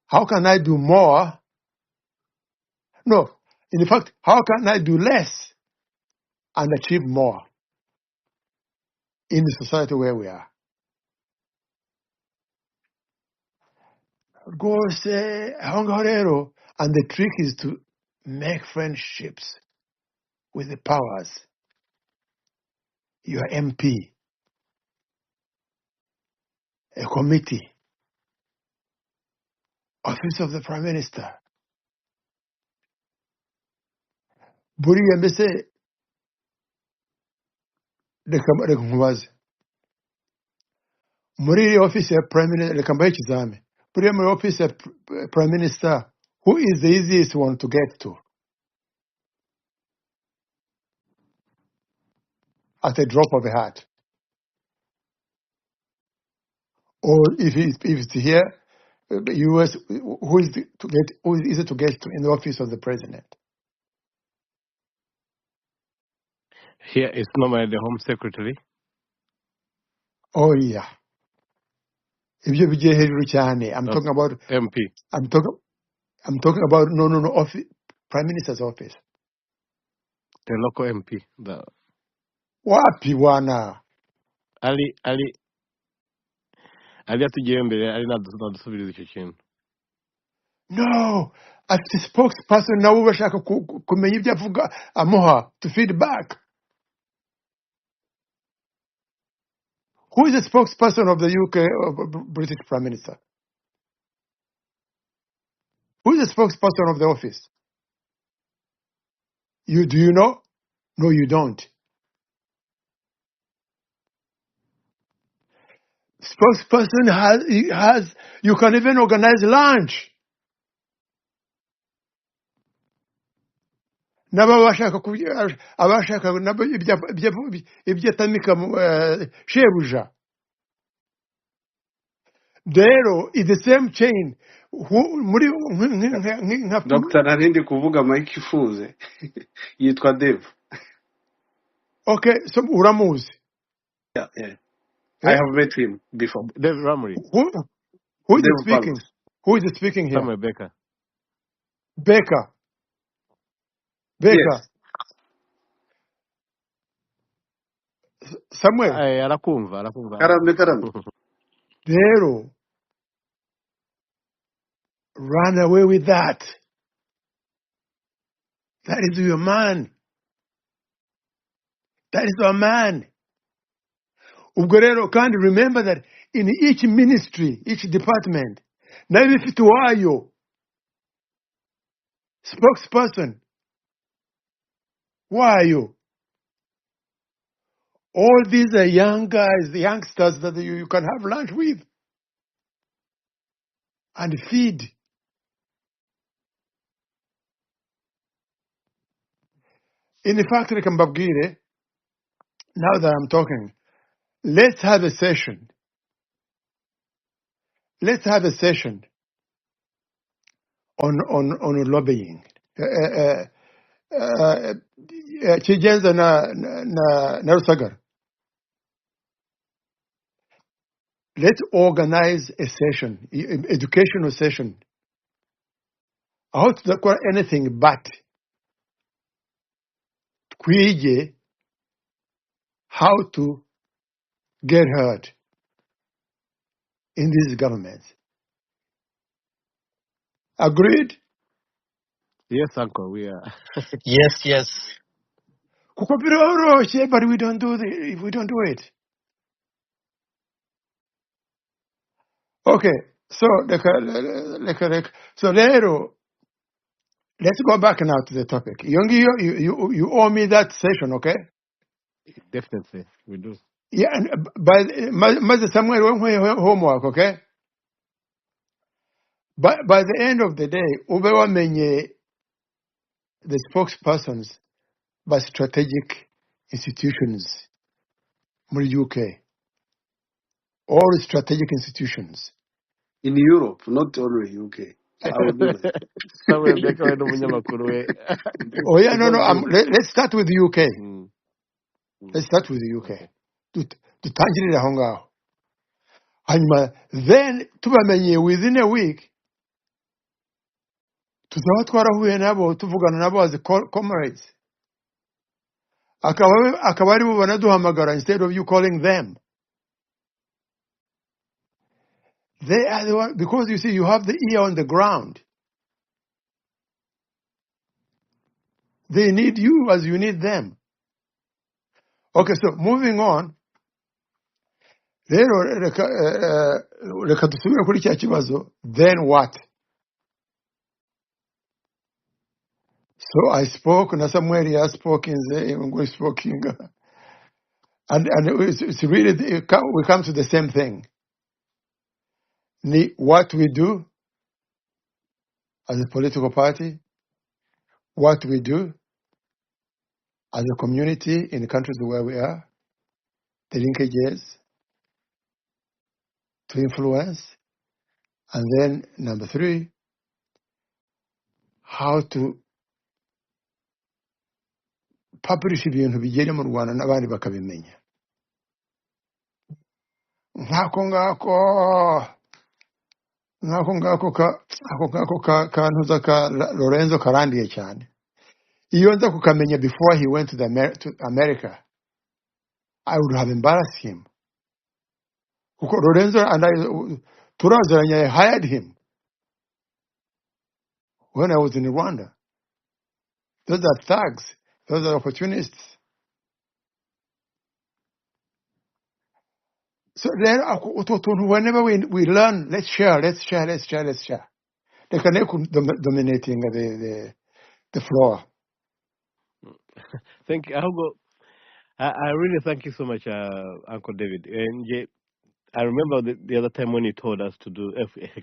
How can I do more? No, in fact, how can I do less and achieve more in the society where we are? Go say, and the trick is to make friendships with the powers. Your MP, a committee, office of the Prime Minister. Buriya mbese reka nkubaze. Muri office ya Prime Minister, reka mbahe ikizame. Buriya muri office ya Prime Minister, who is the easiest one to get to at a drop of a hat? Or if it's here, the US, who is easy to get to in the office of the president? Here is normally the Home Secretary. Oh yeah. Ibyo bigiye hejuru cyane. I'm talking about MP. I'm talking about no office, Prime Minister's office. The local MP. Wapi wana? Ali atugiye mbere ari nadusubiriza icyo kintu. No, as the spokesperson nawe bashaka kumenya ibyo avuga amuha to feedback. Who is the spokesperson of the UK British Prime Minister? Who is the spokesperson of the office? Do you know? No, you don't. Spokesperson has you can even organize lunch. N'abashaka abashaka nabo ibyatamika shebuja. Rero is the same chain. Muri Dr. Narindi kuvuga Mike ifunze yitwa Dev. Okay, so uramuzi. Yeah. I have met him before. Dave Ramri. Who is speaking? Who is speaking here? Samuel Baker. Baker. Yes. Samuel. Arakumva. Karame. Dero. Run away with that. That is your man. That is our man. Ubwo rero kandi remember that in each ministry, each department, nayo ifite wayo spokesperson wayo. All these are young guys, the youngsters that you can have lunch with and feed. In fact, now that I'm talking, let's have a session. Let's have a session on lobbying. Chijenza na Rusagar. Let's organize a session, educational session. How to acquire anything but kwige how to get heard in these governments. Agreed? Yes, Uncle, we are. Yes. Kuko biroroshye, but we don't do it. Okay, so so rero let's go back now to the topic. Yongi, you owe me that session, okay? Definitely, we do. Yeah, and by somewhere homework, okay? By the end of the day, ubewa menye the spokespersons by strategic institutions muri UK, all strategic institutions. In Europe, not only UK. I will do that. Samuel Beka we n'umunyamakuru we. Oh yeah, no, That's no. good. Let's start with the UK. Mm, mm, Let's start with the UK. okay. Tutangirire aho ngaho. Hanyuma, then tubamenye within a week, tuzaba twarahuye nabo tuvugana nabo as comrades. Akaba ari bo banaduhamagara instead of you calling them. They are the one, because you see, you have the ear on the ground. They need you as you need them. Okay, so moving on. Rero reka dusubire kuri cya kibazo. Then what? So I spoke, na Samuel ya spoke in the English speaking, and it's really we come to the same thing. What we do as a political party, what we do as a community in the countries where we are, the linkages to influence, and then number 3, how to publish ibintu bigere mu Rwanda n'abandi bakabimenya. Nkako kantuza ka Lorenzo karandiye cyane. Iyo nza kukamenya before he went to America, I would have embarrassed him. Kuko Lorenzo and I turaziranye, I hired him when I was in Rwanda. Those are thugs. Those are opportunists. So then, whenever we learn, let's share. They can dominating the floor. Thank you. I really thank you so much, Uncle David. And I remember the other time when you told us to do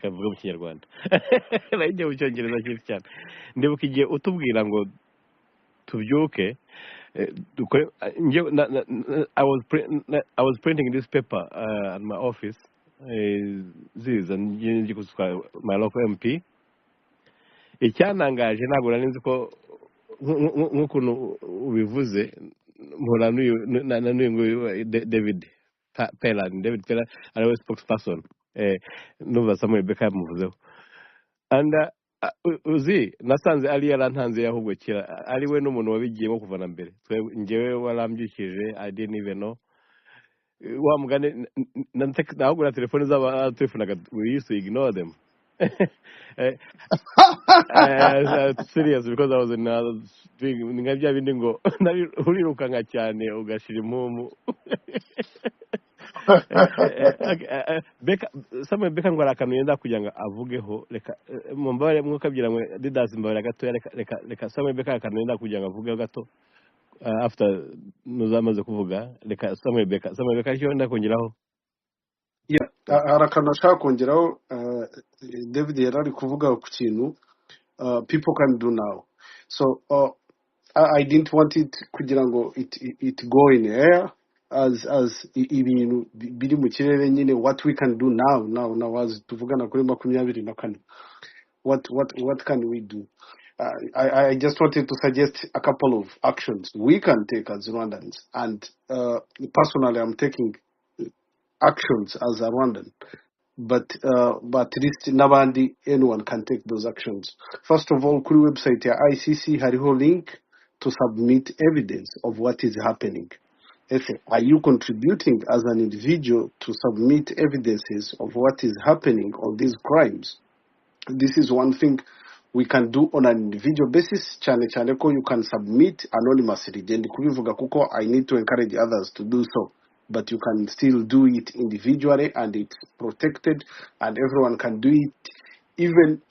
kavuga mu Kinyarwanda. Nagiye mu Cyongereza cyinshi cyane. Ndibuka igihe utubwira ngo tubyuke I was printing this paper at my office. This and my local MP. Icyanangaje ntabwo nari nzi ko nk'ukuntu ubivuze mpura n'uyu David Pella ariwe spokesperson n'uva Samuel Beka yamuvuzeho, and uzi nasanze ari yarantanze ahubwo kera ari we n'umuntu wabigiyemo kuva na mbere, njyewe warambyukije I didn't even know wa mugane nahubwo na telefone z'aba telefonaga we used to ignore them. Serious, because I was in doing ngabya bindi ngo urirukanka cyane ugashira impumu. Samuel Beka ngo arakantu yenda kugira ngo avugeho, reka mumbare mwukabyira mwe didas mbara gato, reka Samuel Beka arakantu yenda kugira ngo avugeho gato after nuzamaze kuvuga. Reka Samuel Beka cyo ndakongeraho. Yeah, harakana nshaka kongeraho David yarari kuvuga ku kintu people can do now. So I didn't want it kugira ngo it go in air as ibintu biri mu kirere nyine, what we can do now as tuvugana kuri 24. What can we do? I just wanted to suggest a couple of actions we can take as Rwandans, and personally I'm taking actions as a Rwandan, but at least nabandi anyone can take those actions. First of all, kuri website ya ICC hariho link to submit evidence of what is happening. Are you contributing as an individual to submit evidences of what is happening on these crimes? This is one thing we can do on an individual basis. Cyane ko you can submit anonymously. Then kubivuga kuko I need to encourage others to do so. But you can still do it individually, and it's protected, and everyone can do it. Even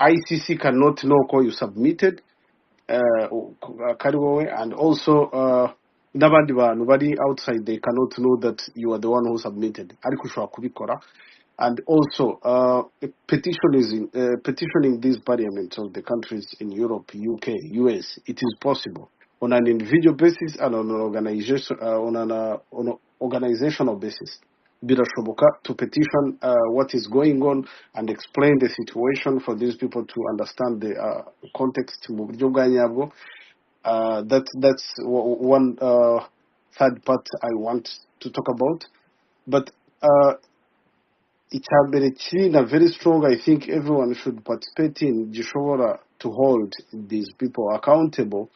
ICC cannot know ko you submitted kari wowe, and also n'abandi bantu bari outside, they cannot know that you are the one who submitted, ariko ushobora kubikora. And also petitioning these parliaments of the countries in Europe, UK, US, it is possible on an individual basis and on an organizational basis. Birashoboka to petition what is going on and explain the situation for these people to understand the context mu buryo bwa nyabwo. That's one third part I want to talk about. But icyambere kiri na very strong, I think everyone should participate in gishobora to hold these people accountable,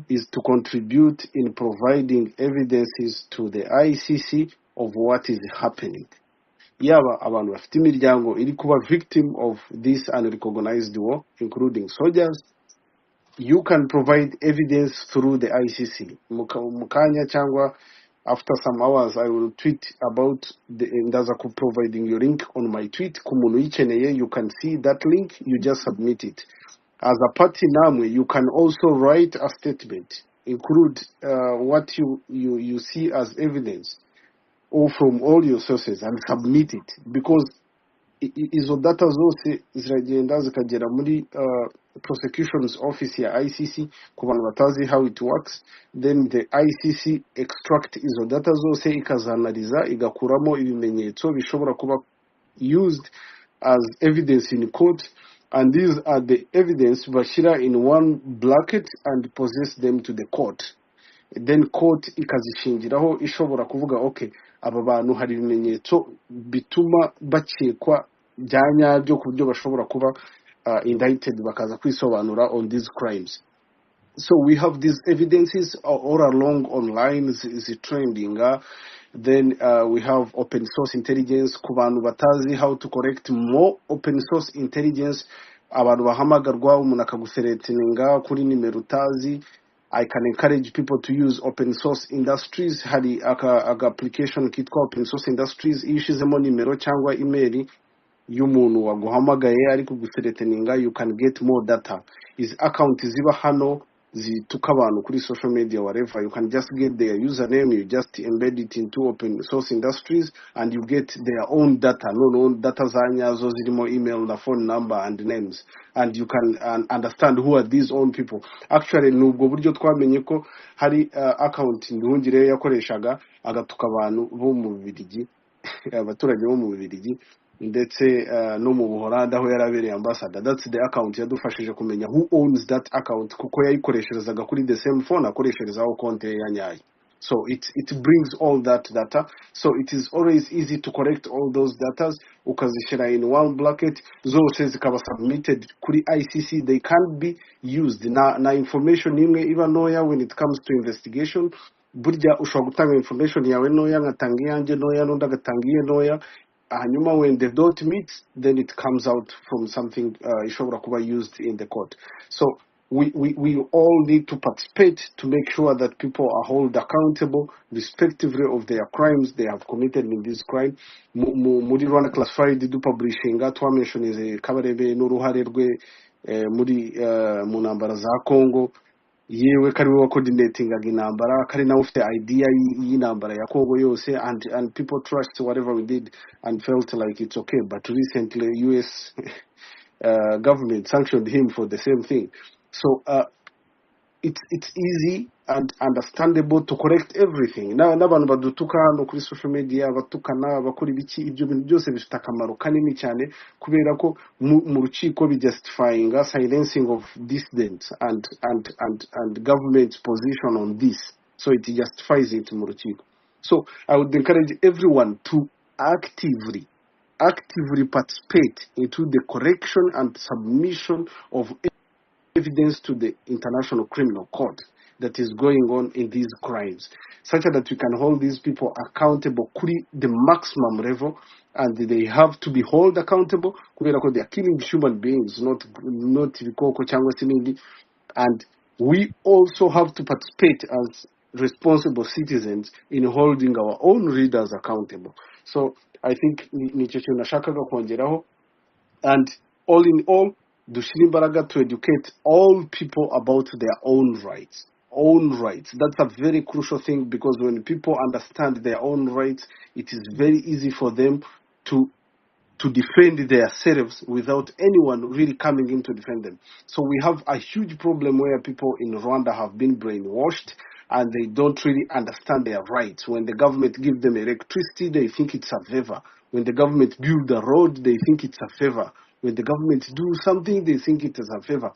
is to contribute in providing evidences to the ICC of what is happening. Yaba abantu bafite imiryango iri kuba victim of this unrecognized war, including soldiers, you can provide evidence through the ICC. Mukanya changwa, after some hours I will tweet about the Ndaza providing your link on my tweet. Kumuntu yikeneye, you can see that link, you just submit it. As a party namwe, you can also write a statement, include what you see as evidence or from all your sources, and submit it, because izo data zose ziragenda zikagera muri prosecution's office ya ICC. Ku bantu batazi how it works, then the ICC extract izo data zose ikazanaliza, igakuramo ibimenyetso bishobora kuba used as evidence in court, and these are the evidence bashira in one bracket and possess them to the court. Then court ikazishingiraho ishobora kuvuga okay, aba bantu hari ibimenyetso bituma bakekwa byanyabyo ku buryo bashobora kuba indicted bakaza kwisobanura on these crimes. So we have these evidences all along online is trending. Then we have open source intelligence. Ku bantu batazi how to correct more open source intelligence, abantu bahamagarwa umuntu akaguseretinga kuri nimero utazi, I can encourage people to use open source industries. Hari aka application kitwa open source industries, iyo ushizemo nimero cyangwa email y'umuntu waguhamagaye ari kugusereteninga, you can get more data. Is account ziba hano zituka abantu kuri social media whatever, you can just get their username, you just embed it into open source industries and you get their own data, no data zanyazo zirimo email na phone number and names, and you can understand who are these own people. Actually nubwo buryo twamenye ko hari account Nduhungire yakoreshaga agatuka abantu bo mu Bubiligi abaturage bo mu Bubiligi ndetse no mu Buholandi aho yarabereye ambassador. That's the account yadufashije kumenya who owns that account, kuko yayikoresherezaga kuri the same phone akoresherezaho konte ya nyayo. So it brings all that data, so it is always easy to correct all those data, ukazishira in one bracket, zose zikaba submitted kuri ICC. They can't be used na information imwe iba noya when it comes to investigation. Burya ushobora gutanga information yawe noya, ngatanga iyanjye noya, n'undi agatanga iye noya, hanyuma when they don't meet, then it comes out from something ishobora kuba used in the court. So we all need to participate to make sure that people are held accountable respectively of their crimes they have committed in this crime. Muri Rwanda Classified du publishinga twamenshonize Kabarebe n'uruhare rwe muri mu ntambara za Congo, yewe kari we coordinating intambara, kari na ufite idea y'intambara ya Congo yose, and people trust whatever we did and felt like it's okay. But recently US government sanctioned him for the same thing. So it's easy and understandable to correct everything. N'abantu badutuka hano kuri social media batukana bakora ibiki, ibyo bintu byose bifite akamaro kanini cyane, kubera ko mu rukiko bi justifying silencing of dissidents and government's position on this, so it justifies it mu rukiko. So I would encourage everyone to actively participate into the correction and submission of evidence to the International Criminal Court that is going on in these crimes, such that we can hold these people accountable kuri the maximum level, and they have to be held accountable kubera ko they are killing human beings, not ibikoko cyangwa sinindi. And we also have to participate as responsible citizens in holding our own readers accountable. So I think nicyo kintu nashakaga kongeraho. And all in all, dushyire imbaraga to educate all people about their own rights. Own rights. That's a very crucial thing, because when people understand their own rights, it is very easy for them to defend themselves without anyone really coming in to defend them. So we have a huge problem where people in Rwanda have been brainwashed and they don't really understand their rights. When the government gives them electricity, they think it's a favor. When the government build a road, they think it's a favor. When the government do something, they think it is a favor.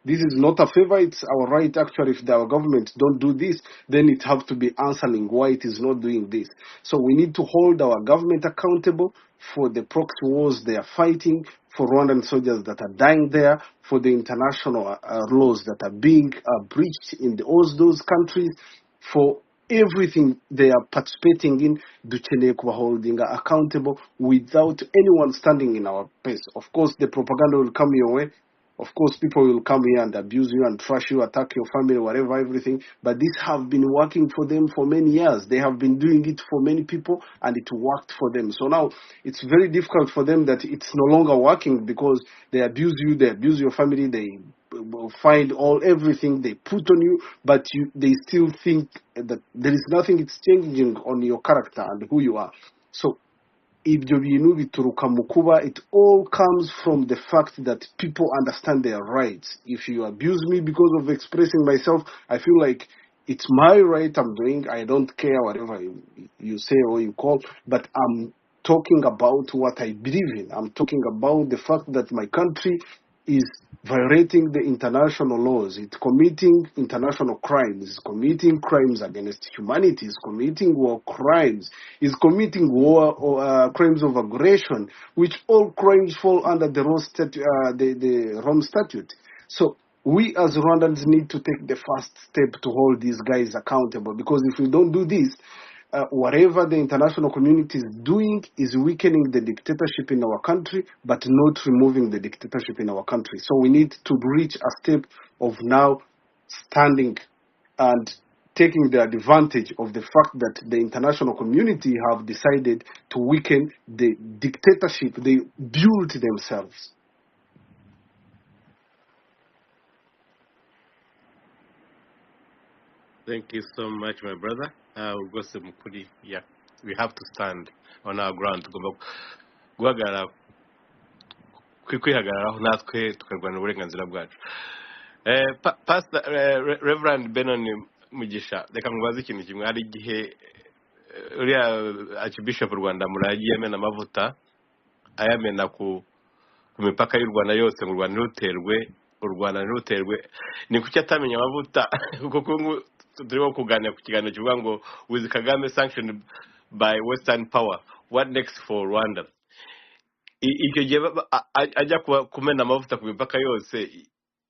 This is not a favor, it's our right. Actually, if our government don't do this, then it have to be answering why it is not doing this. So we need to hold our government accountable for the proxy wars they are fighting, for Rwandan soldiers that are dying there, for the international laws that are being breached in all those countries, for everything they are participating in. Dukeneye kubaholding accountable without anyone standing in our place. Of course, the propaganda will come your way. Of course, people will come here and abuse you and trash you, attack your family, whatever, everything. But this have been working for them for many years. They have been doing it for many people, and it worked for them. So now it's very difficult for them that it's no longer working, because they abuse you, they abuse your family, they find everything they put on you, but they still think that there is nothing it's changing on your character and who you are. So ibyo bintu bituruka mu kuba, it all comes from the fact that people understand their rights. If you abuse me because of expressing myself, I feel like it's my right I'm doing. I don't care whatever you say or you call, but I'm talking about what I believe in. I'm talking about the fact that my country is violating the international laws. It's committing international crimes. It's committing crimes against humanity. It's committing war crimes. It's committing war or crimes of aggression, which all crimes fall under the Rome Statute. So we as Rwandans need to take the first step to hold these guys accountable, because if we don't do this, whatever the international community is doing is weakening the dictatorship in our country, but not removing the dictatorship in our country. So we need to reach a step of now standing and taking the advantage of the fact that the international community have decided to weaken the dictatorship they built themselves. Thank you so much, my brother. Rwose mukuri, yeah, we have to stand on our ground. Tugomba guhagarara, kwihagararaho natwe tukarwanira uburenganzira bwacu. Pastor Reverend Benon Mugisha, reka nkubaze ikintu kimwe. Hari igihe uriya Archbishop Rwanda Muragi yamena amavuta ayamena ku mipaka y'u Rwanda yose, mu Rwanda ntiruterwe. Ni kuki atamenya amavuta? Kuko turimo kuganira ku kiganiro kivuga ngo with Kagame sanctioned by Western power, what next for Rwanda? Icyo gihe ajya kumena amavuta ku mipaka yose,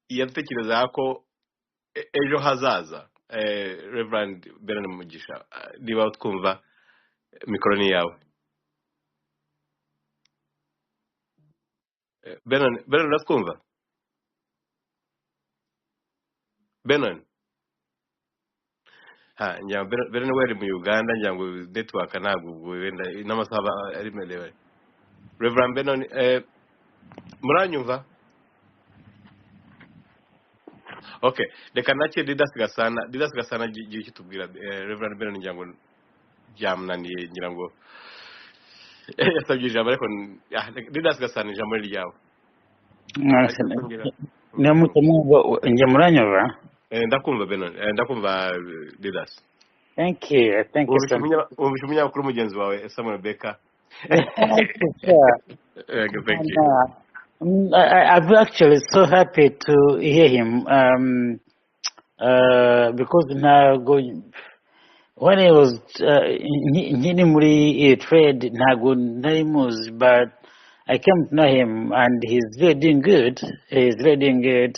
yatekereza ko ejo hazaza. Reverend Benon Mugisha, niba twumva mikoro ni yawe. Benon natwumva? Benon njya Benon wari mu Uganda, njya ngo network ntabwo wenda n'amasaha ari melewe. Reverend Benon, muranyumva? Okay, reka nake Didas Gasana giye kitubwira. Reverend Benon njya ngo byamunaniye, ngira ngo yasabye ijambo, ariko Didas Gasana ijambo ryawe. Nje muranyumva? Ndakumva Benon, ndakumva Didas. Thank you so much. Ubisha umunyamakuru mugenzi wawe Samuel Beka. Thank you, sir. Thank you. I'm actually so happy to hear him, because now when he was in trade, but I came to know him, and he's really doing good.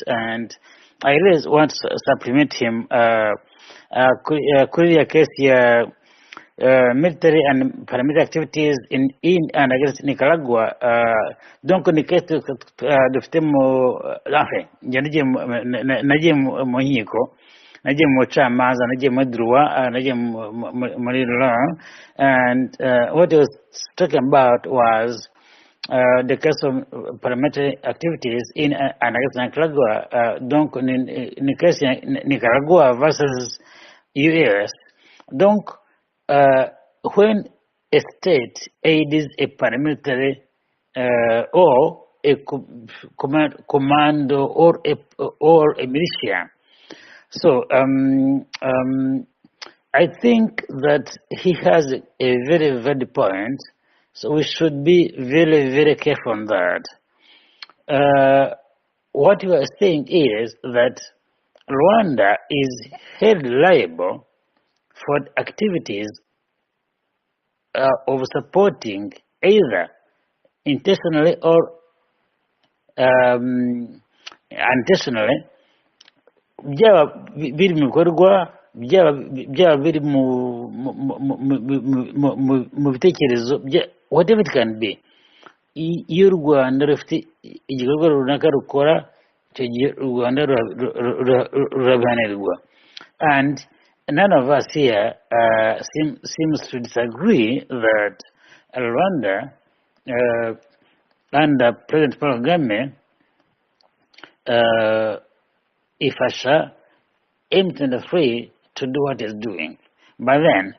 And I really want to supplement him. Korea case military and paramilitary activities in and against Nicaragua. Donc ni case dufite mu nagiye mu nkiko, nagiye mu camanza, nagiye mu droit, nagiye muri law, and what he was talking about was the case of parliamentary activities in and against Nicaragua. Donc, in the case of Nicaragua versus US, donc, when a state aids a paramilitary or a commando or a militia, so I think that he has a very valid point. So we should be very, very careful on that. What you are saying is that Rwanda is held liable for activities of supporting either intentionally or unintentionally, byaba biri mu bikorwa, byaba biri mu bitekerezo, whatever it can be. Iyo u Rwanda rufite igikorwa runaka rukora, icyo gihe u Rwanda rurabihanirwa. And none of us here seems to disagree that Rwanda, under President Paul Kagame, ifasha M23 to do what it's doing. But then,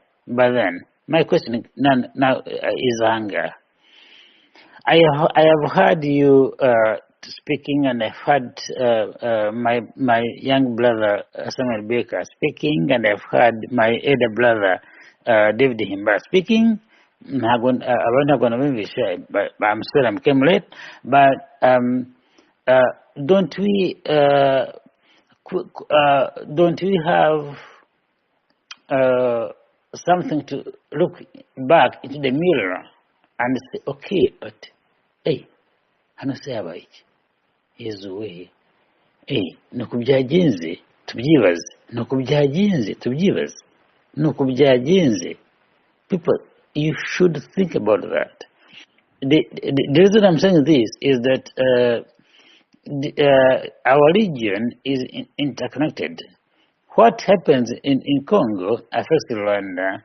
my question now is anger. I have heard you speaking, and I've heard my young brother Samuel Baker speaking, and I've heard my elder brother David Himba speaking. I'm not going to be shy, but I'm sorry I came late. But don't we have something to look back into the mirror and say, okay, but hey, hano se yabaye iki? Yezu we, hey, nuko byagenze tubyibaze, nuko byagenze tubyibaze, nuko byagenze. People, you should think about that. The reason I'm saying this is that our region is interconnected. What happens in Congo affects Rwanda.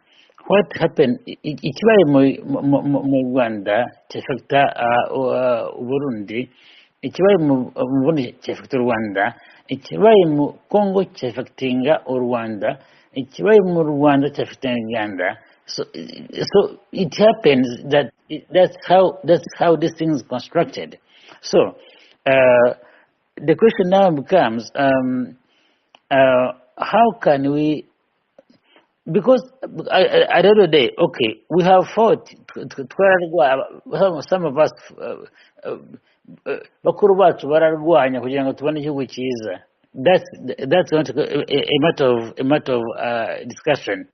What happened, ikibaye mu Rwanda cyafekta Burundi, ikibaye mu Burundi cyafekta Rwanda, ikibaye mu Congo cyafektinga Rwanda, ikibaye mu Rwanda cyafektinga Uganda. So it happens that that's how this thing is constructed. So the question now becomes, how can we? Because at the end of the day, okay, we have fought. Some of us, bakuru bacu bararwanya kugira ngo tubone igihugu cyiza. That's not a matter of discussion.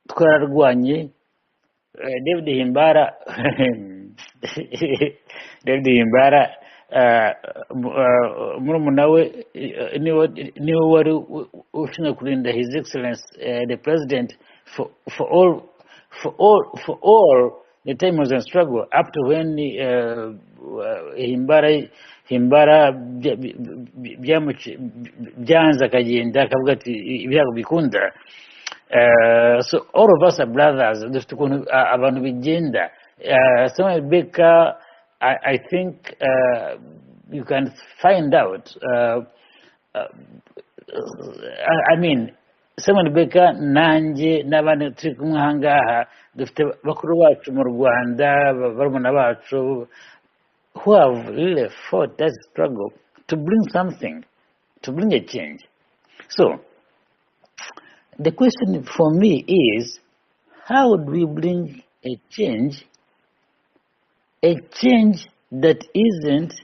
Twararwanye. David Himbara murumuna we niwe wari ushinzwe kurinda His Excellence the President for all the time was in struggle up to when Himbara byanze akagenda akavuga ati ibyago bikunda. So all of us are brothers. Dufite ukuntu abantu bigenda. Samuel Baker, I think you can find out. I mean, Samuel Baker nanjye n'abandi turi kumwe aha ngaha dufite bakuru bacu mu Rwanda, barumuna bacu who have really fought that struggle to bring something, to bring a change. So the question for me is, how do we bring a change that isn't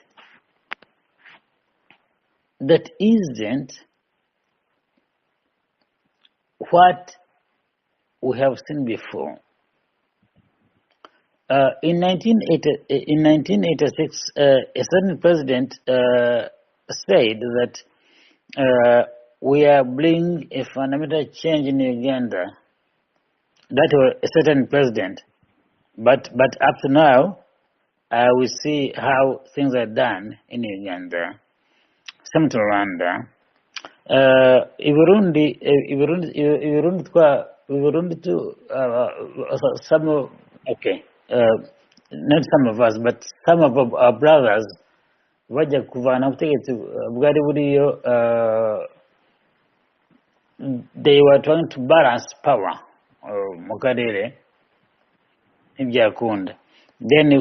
what we have seen before? In 1986, a certain president said that we are bringing a fundamental change in Uganda. That was a certain president. But up to now, we see how things are done in Uganda. Some to Rwanda. Burundi too. Some okay. not some of us, but some of our brothers bajya kuvana ubutegetsi bwari buriyo, they were trying to balance power mu karere ntibyakunda, then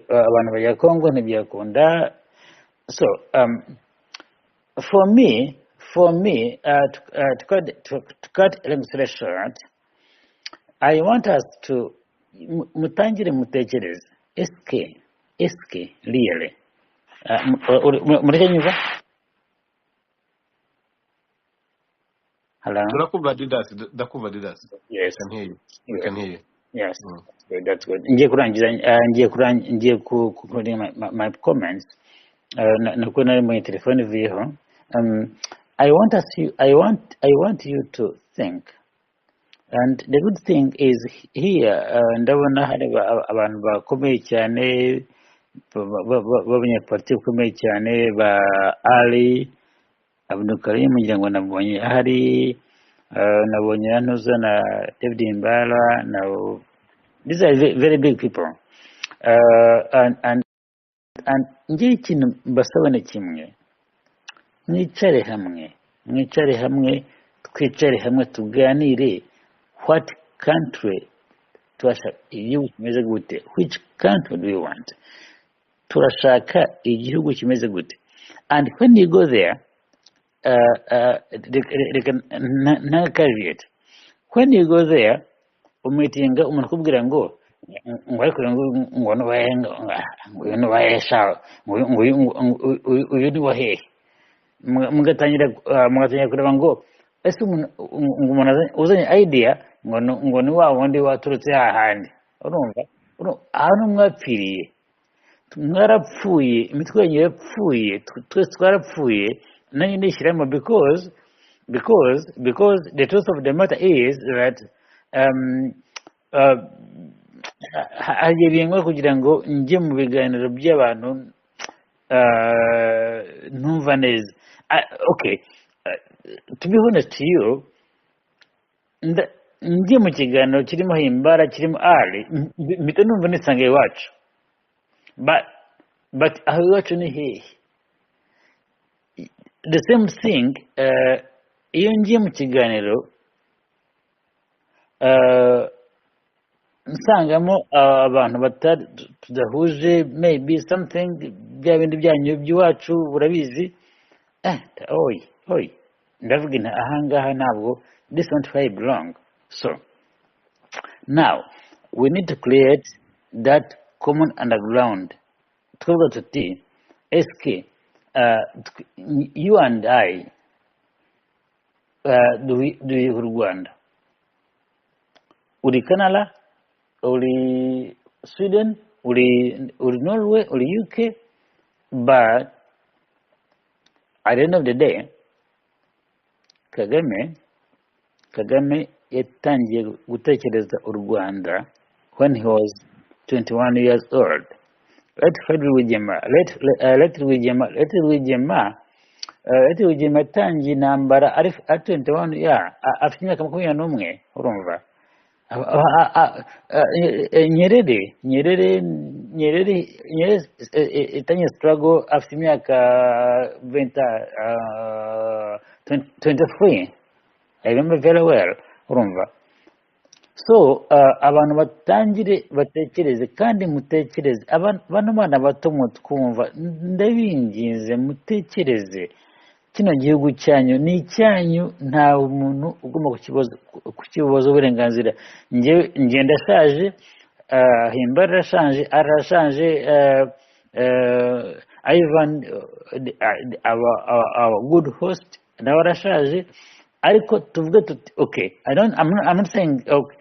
abantu bajya Congo ntibyakunda. So for me to cut a long story short, I want us to mutangire mutekereze eske really mureke nyumva. Hello. turakumva Didas, ndakumva Didas. Yes. Can hear you. We Yes. can hear you. Yes. Okay, that's good. Ngiye kurangiza my comments. Nakuwa nari mu telefone viho. I want you to think. And the good thing is here, ndabona hari abantu bakomeye cyane b'abanyapolitiki bakomeye cyane ba Ali Abdulkarim, ngira ngo nabonye ahari, nabonye Ntuza na David Himbara. Now these are very big people, and ngiye ikintu mbasaba ni kimwe: mwicare hamwe twicare hamwe tuganire. What country turashaka igihugu kimeze gute? Which country do we want? Turashaka igihugu kimeze gute? And when you go there, when you go there, umetinga umuntu akubwira ngo uyu ni wahehe, mugatangira kureba ngo ese umuntu uzanye idea ngo ni wa wundi waturutse hahandi. Urumva ahantu mwapfiriye, mwarapfuye, imitwe yanyu yapfuye, twese twarapfuye, nanjye nishyiramo because the truth of the matter is that hagiye ngo kugira ngo njye mu biganiro by'abantu ntumva neza. Okay, to be honest to you, njye mu kiganiro kirimo Himbara, kirimo Ali, mpita numva nisanga iwacu, but aho iwacu ni hehe? The same thing, iyo ngiye mu kiganiro nsangamo abantu tudahuje, maybe something bya bindi byanyu by'iwacu urabizi, oyi ndavuga nti ahangaha ntabwo, this is not where I belong. So now we need to create that common underground. Tukavuga tuti eske you and I duhe u Rwanda, uri Canada, uri Sweden, uri Norway, uri UK, but at the end of the day Kagame yatangiye gutekereza u Rwanda when he was 21 years old. Let Rwigema yatangiye intambara ari 21 years, afite imyaka 21. Urumva Nyerere itangiye struggle afite imyaka 23. I remember very well. Urumva, so abantu batangire batekereze, kandi mutekereze bano bana bato mutwumva, ndabinginze mutekereze. Kino gihugu cyanyu ni icyanyu, nta muntu ugomba kukibaza uburenganzira. Nge ndashaje, Himbara arashaje, Ivan our good host nawe arashaje, ariko tuvuge tuti okay, I'm not saying okay,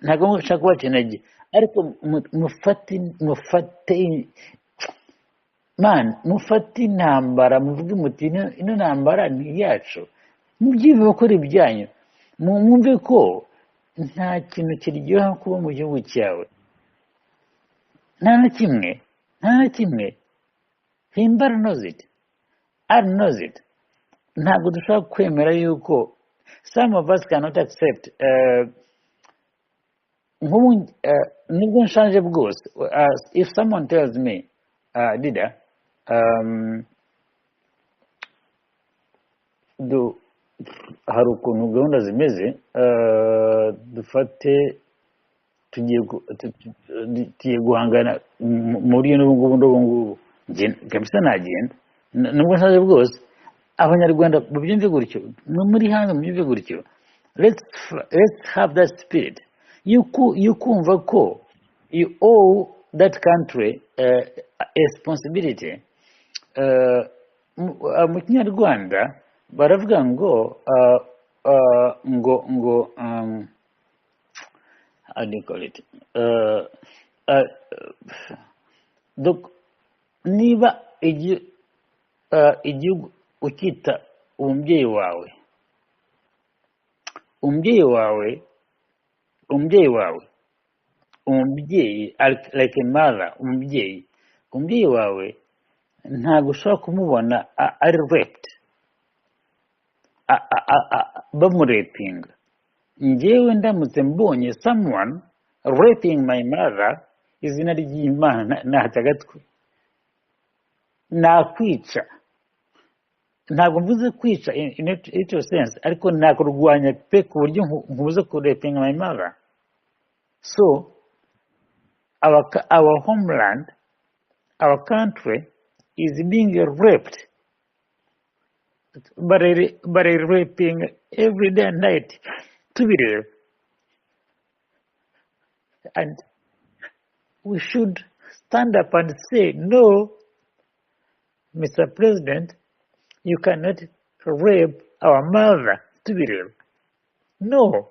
ntabwo nshaka kubakeneye, ariko mufate intambara, muvuge muti ino ntambara ni iyacu, mubyive gukora ibyanyu, mwumve ko nta kintu kiryoha kuba mu gihugu cyawe, nta na kimwe. Himbara knows it, Ali knows it. Ntabwo dushobora kwemera yuko some of us cannot accept nubwo nshaje bwose, if someone tells me Dida, hari ukuntu gahunda zimeze, dufate tugiye guhangana mu buryo n'ubu ngubu, kabisa nagenda nubwo nshaje bwose, abanyarwanda babyumve gutyo, muri hanze mubyumve gutyo. Let's have that spirit. You kumva ko you owe that country a responsibility. Mu Kinyarwanda baravuga ngo how do you call it? Niba igihugu ukita umubyeyi wawe, like a mother, umubyeyi wawe ntabwo ushobora kumubona ari raped, bamurepinga. Njyewe ndamutse mbonye someone raping my mother, izina ry'Imana nahata agatwe, nakwica. Ntabwo mvuze kwica in a sense, ariko nakurwanya pe ku buryo nkubuze kurepinga my mother. So our homeland, our country is being raped, but raping every day and night to be there. And we should stand up and say, no, Mr. President, you cannot rape our mother to be real. No.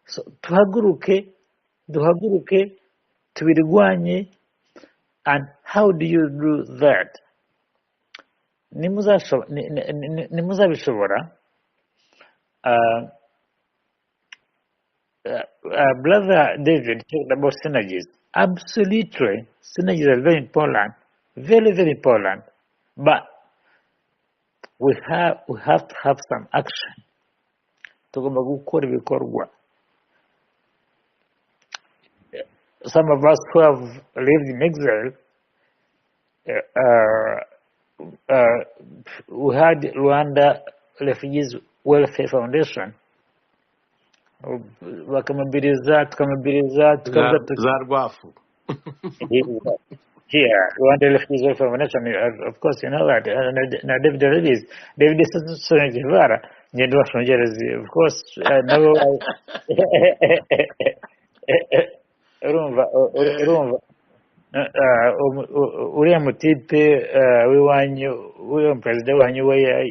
So duhaguruke tubirwanye. And how do you do that? Nimuzabishobora. Brother David talked about synergies. Absolutely, synergies are very important, very, very important. But we have to have some action. Tugomba gukora ibikorwa. Some of us who have lived in exile, we had Rwanda Refugees Welfare Foundation. Bakamabiriza, tukaza za Rwafu. Yeah, Rwanda Refugees Welfare Foundation, of course you know that. Now David Sonegivara, Nyedwa Shongerezi, of course, no. Urumva uriya mutipe w'iwanyu, uriya perezida wanyu we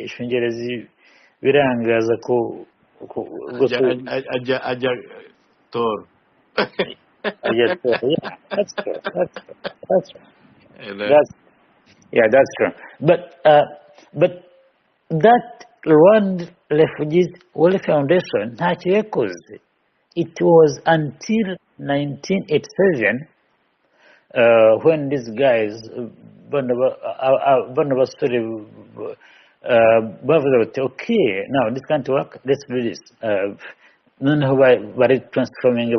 Shongerezi, birangaza ko ajya Toro. Yeah, that's true. That's true. But that Rwanda Refugees Welfare Foundation ntacyo yakoze. It was until 1987 when these guys bavuze bati okay, now this can't work, let's do this. Noneho bari transforming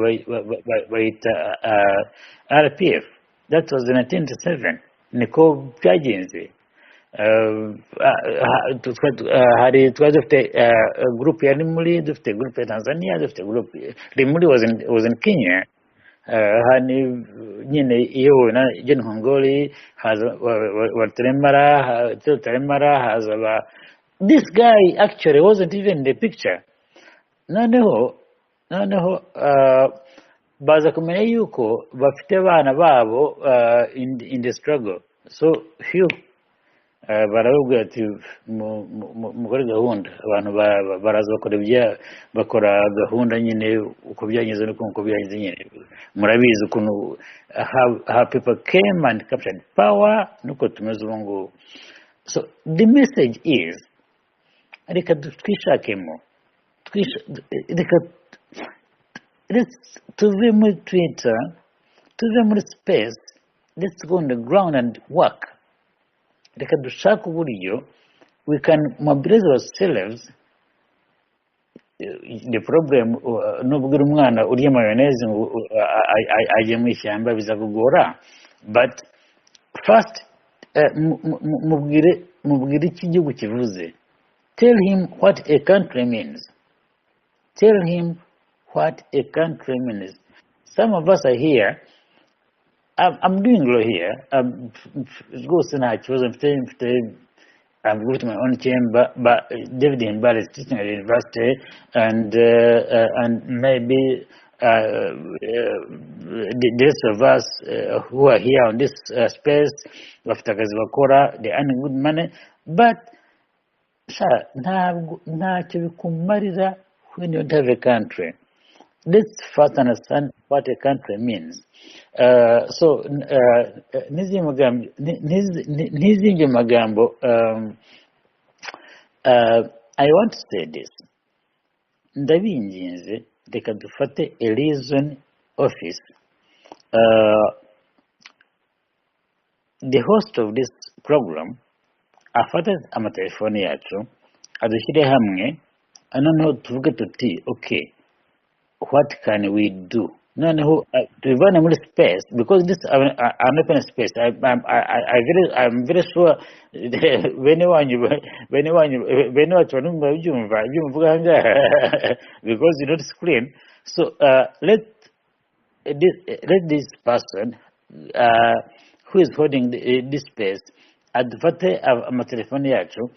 bayita RPF. That was in 1997. Niko byagenze. Hari twari dufite group ya Rimuri, dufite group ya Tanzania, dufite group Rimuri was in Kenya. Hani nyine iyo na Jen Hongoli haza Wateremara haza this guy actually wasn't even in the picture. Noneho baza kumenya yuko bafite abana babo in the struggle. So few barababwira ati mukore gahunda, abantu baraza bakora gahunda nyine uko byagenze nuko byagenze nyine. Murabizi ukuntu how people came and captured power nuko tumeze ubu ngubu. So the message is reka twishakemo, let's tuve muri Twitter, tuve muri space, let's go on the ground and work. Reka dushaka uburyo we can mobilize ourselves the problem nubwira umwana urya mayonnaise ngo ajye mu ishyamba bizakugora, but first mubwire iki gihugu kivuze. Tell him what a country means. Tell him what a country means. Some of us are here. I'm doing law here. I've got my own chamber, but David Himbara is teaching at the university, and maybe the rest of us who are here on this space, they earn good money, but ntacyo bikumarira when you don't have a country. Let's first understand what a country means. So n'izingi magambo, I want to say this. Ndabinginze reka dufate a liaison office. The host of this program afata amatelefoni yacu adushyire hamwe, noneho tuvuge tuti okay, what can we do? Noneho tubivane muri space, because this an open space. I'm very sure bene wacu babyumva byumvuga ngaha because you not screen. So let this person who is holding this space adufate amatelefoni yacu,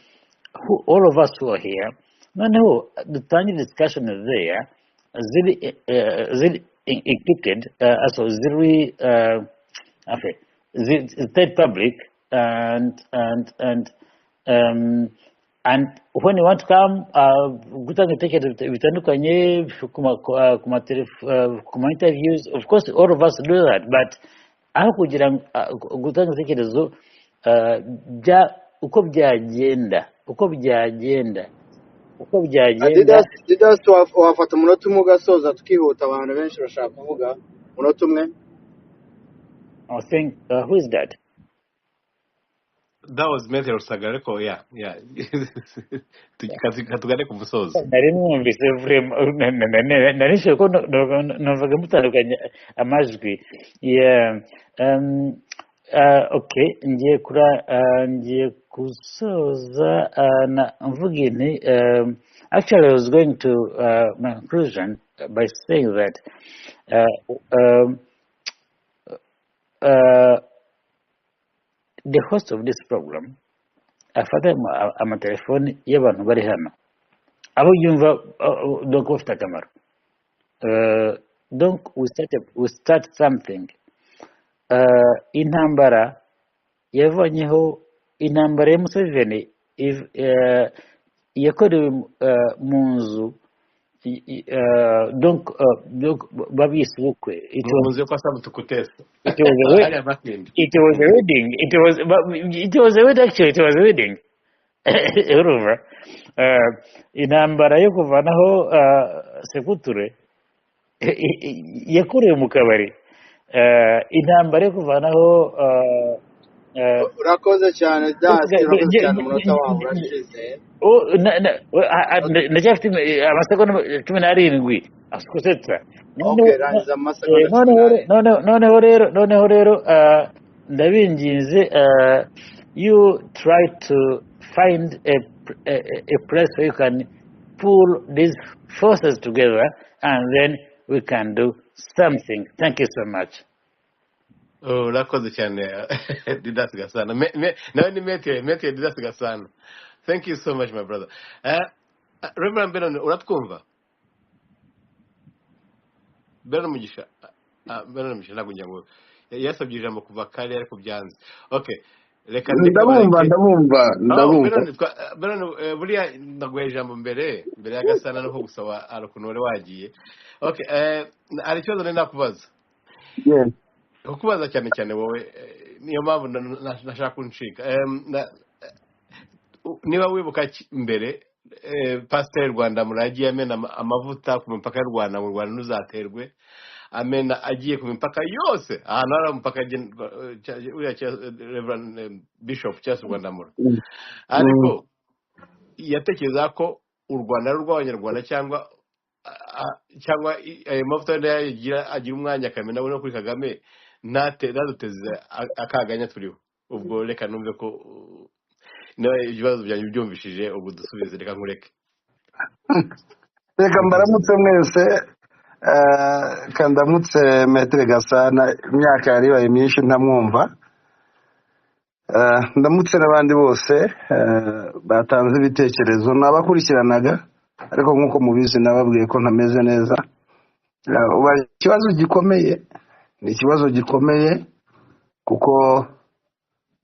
all of us who are here, noneho dutangire discussion there ziri encrypted, so ziri third public, and when you want to come gutanga ibitekerezo bitandukanye ku ma interviews, of course all of us do that, but aho kugira gutanga ibitekerezo uko byagenda Adidas wafata umunota umwe ugasoza tukihuta, abantu benshi bashaka kuvuga umunota umwe. I think who is that? That was Metero Sagareko, yeah. Katugane ku musozo. Nari numvise narishe ko novaga mutandukanye amajwi. Yeah. Okay, ngiye kusoza na mvuge nti actually I was going to my conclusion by saying that the host of this program afata amatelefoni y'abantu bari hano abo yumva donc bafite akamaro, donc we start something. Intambara yavanyeho, intambara ya Museveni yakorewe mu nzu, donc babise ubukwe. It was a wedding. It was a wedding. Urumva, intambara yo kuvanaho sekuture yakorewe mu kabari. Intambara yo kuvanaho urakoze cyane urakoze cyane, umunota wawe urashize. ndacyafite amasegonda 17 asikusetsa. Noneho rero ndabinginze, you try to find a place where you can pull these forces together, and then we can do something. Thank you so much. Urakoze cyane Didas Gasana. Nawe ni Metero Didas Gasana. Thank you so much, my brother. Reverend Benon, uratwumva? Benon Mugisha ntabwo njya ngo yasabye ijambo kuva kare ariko byanze. Okay, reka ndabumva Benon, buriya ndaguha ijambo mbere ya Gasana no gusaba arukunore wagiye. Okay, ari cyo none nakubaza. Yes. Kukubaza cyane wowe niyo mpamvu nashaka kuncika. Niba wibuka mbere Pastor Rwanda muragiye amena amavuta ku mipaka y'u Rwanda, mu Rwanda nuzaterwe, amena agiye ku mipaka yose, ahantu hari umupaka Reverend Bishop cyase Rwanda mura. Ariko yatekereza ko u Rwanda ari urw'abanyarwanda cyangwa ayo mavuta agira umwanya akamena no kuri Kagame ntaduteze akaganya turiho. Ubwo reka numve ko ibibazo byanyu byumvishije ubwo dusubize reka nkureke. reka mbaramutse mwese kandamutse Maître Gasana imyaka yaribaye myinshi ntamwumva. Ndamutse n'abandi bose batanze ibitekerezo nabakurikiranaga ariko nk'uko mubizi nababwiye ko ntameze neza. Ikibazo gikomeye ni ikibazo gikomeye kuko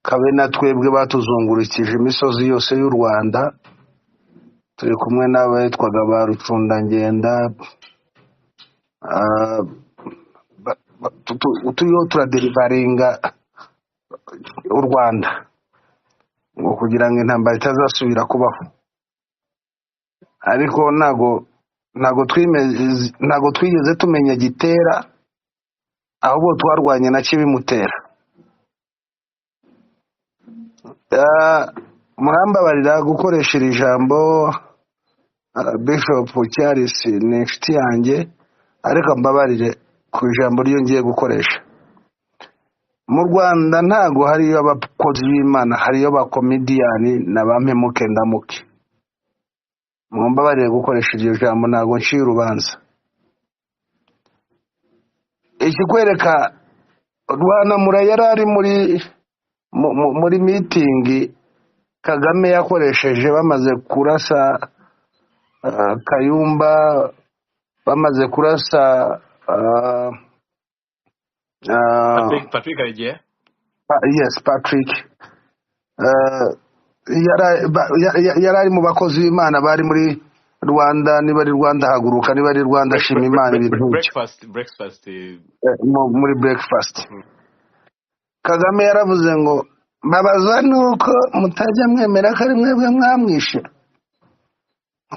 kabe na twebwe batuzungurukije imisozi yose y'u Rwanda turi kumwe n'abayitwaga ba Rucundangenda turiho turaderivaringa u Rwanda ngo kugira ngo intambara itazasubira kubaho, ariko ntago twigeze tumenya gitera ahubwo twarwanye na kibimutera. Murambabarira gukoresha iri jambo Bishop Charles ni inshuti yanjye ariko mbabarire ku ijambo ryo ngiye gukoresha. Mu Rwanda ntago hariyo abakozi b'Imana, hariyo ba comedian na bampemuke ndamuke. Mumbabarire gukoresha iryo jambo ntago nciye urubanza. Ikikwereka Rwanda yarari muri meeting Kagame yakoresheje bamaze kurasa Kayumba, bamaze kurasa Patrick Karegeya. Yes, Patrick. Yarari mu bakozi b'Imana bari muri Rwanda, niba ari Rwanda haguruka, niba ari Rwanda shima Imana ibintu breakfast muri breakfast. Kagame yaravuze ngo mbabaza nuko mutajya mwemera ko ari mwebwe mwamwishe,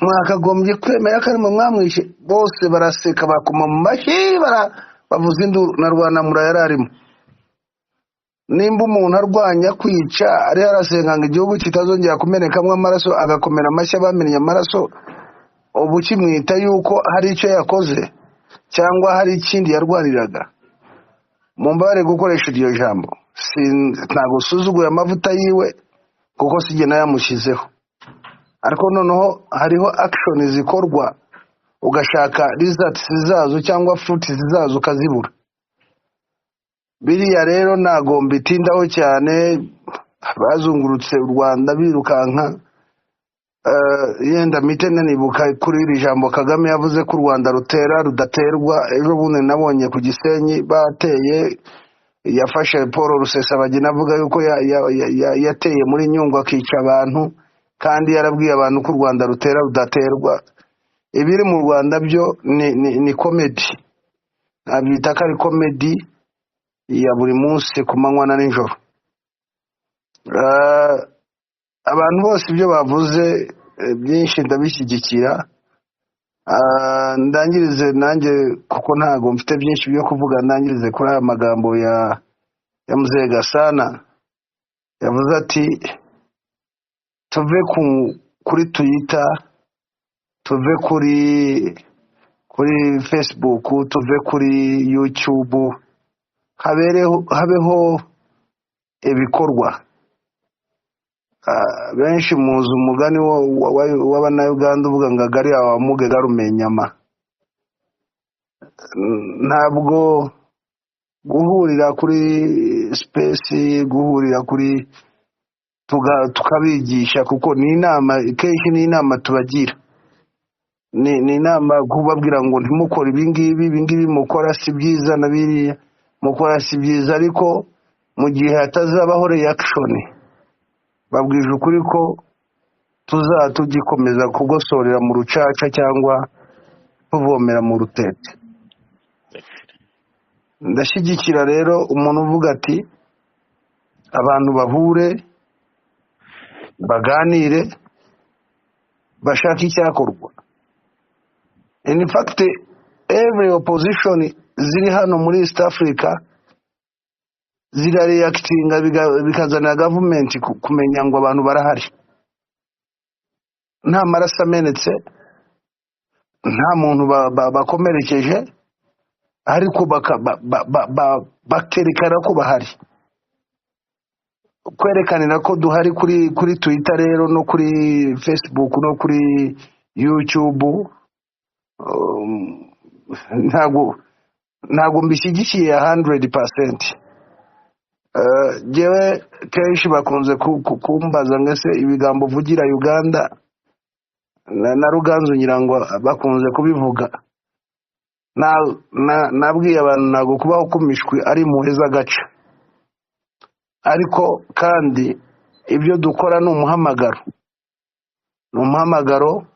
mwakagombye kwemera ko ari mwamwishe. Bose baraseka bakoma mu mashyi bavuza induru na Rwanda yararimo. Nimba umuntu arwanya kwica ari arasenga ngo igihugu kitazongera kumenekamwe amaraso agakomera amashyi abamenye amaraso, ubu kimwita yuko hari icyo yakoze cyangwa hari ikindi yarwaniraga? Mumbare gukoresha iryo jambo ntago suzuguye amavuta yiwe kuko sije nayamushyizeho, ariko noneho hariho action zikorwa ugashaka results zazo cyangwa fruits zazo ukazibura. Biriya rero ntago mbitindaho cyane, bazungurutse u Rwanda birukanka. Yenda mitene nibuka kuri iri jambo Kagame yavuze ko u Rwanda rutera rudaterwa. Ejo bundi nabonye ku Gisenyi bateye, yafashe Paul Rusesabagina avuga yuko yateye muri Nyungwe akica abantu kandi yarabwiye abantu ko u Rwanda rutera rudaterwa. Ibiri mu Rwanda byo ni comedy, abyita ko ari comedy ya buri munsi ku manywa na nijoro. Abantu bose ibyo bavuze byinshi ndabishyigikira. Ndangirize nanjye kuko ntago mfite byinshi byo kuvuga, ndangirize kuri aya magambo ya Mzee Gasana yavuze ati tuve kuri Twitter, tuve kuri Facebook, tuve kuri YouTube, habeho ibikorwa. Benshi muzi umugani w'Abanyarwanda uvuga ngo agari awamuge garumenyama. Ntabwo guhurira kuri space, guhurira kuri tukabigisha kuko ni inama, kenshi ni inama tubagira, ni inama kubabwira ngo ntimukore ibingibi mukora si byiza na biriya mukora si byiza, ariko mu gihe hatazabaho reaction babwije ukuri ko tugikomeza kugosorera mu rucaca cyangwa tuvomera mu rutete. Ndashyigikira rero umuntu uvuga ati abantu bahure baganire bashaka icyakorwa. In fact every opposition ziri hano muri East Africa zirareactinga bikazana government kumenya ngo abantu barahari. nta maraso amenetse, nta muntu bakomerekeje, ariko bakerekana ko bahari. Kwerekanira ko duhari kuri Twitter rero no kuri Facebook no kuri YouTube, ntabwo mbishyigikiye 100%. Jewe kenshi bakunze kumbaza ngese ibigambo vugira Uganda na Ruganzu nyirango bakunze kubivuga. Nabwiye abantu ntabwo kubaho kumishwi ari muheza gaca, ariko kandi ibyo dukora ni umuhamagaro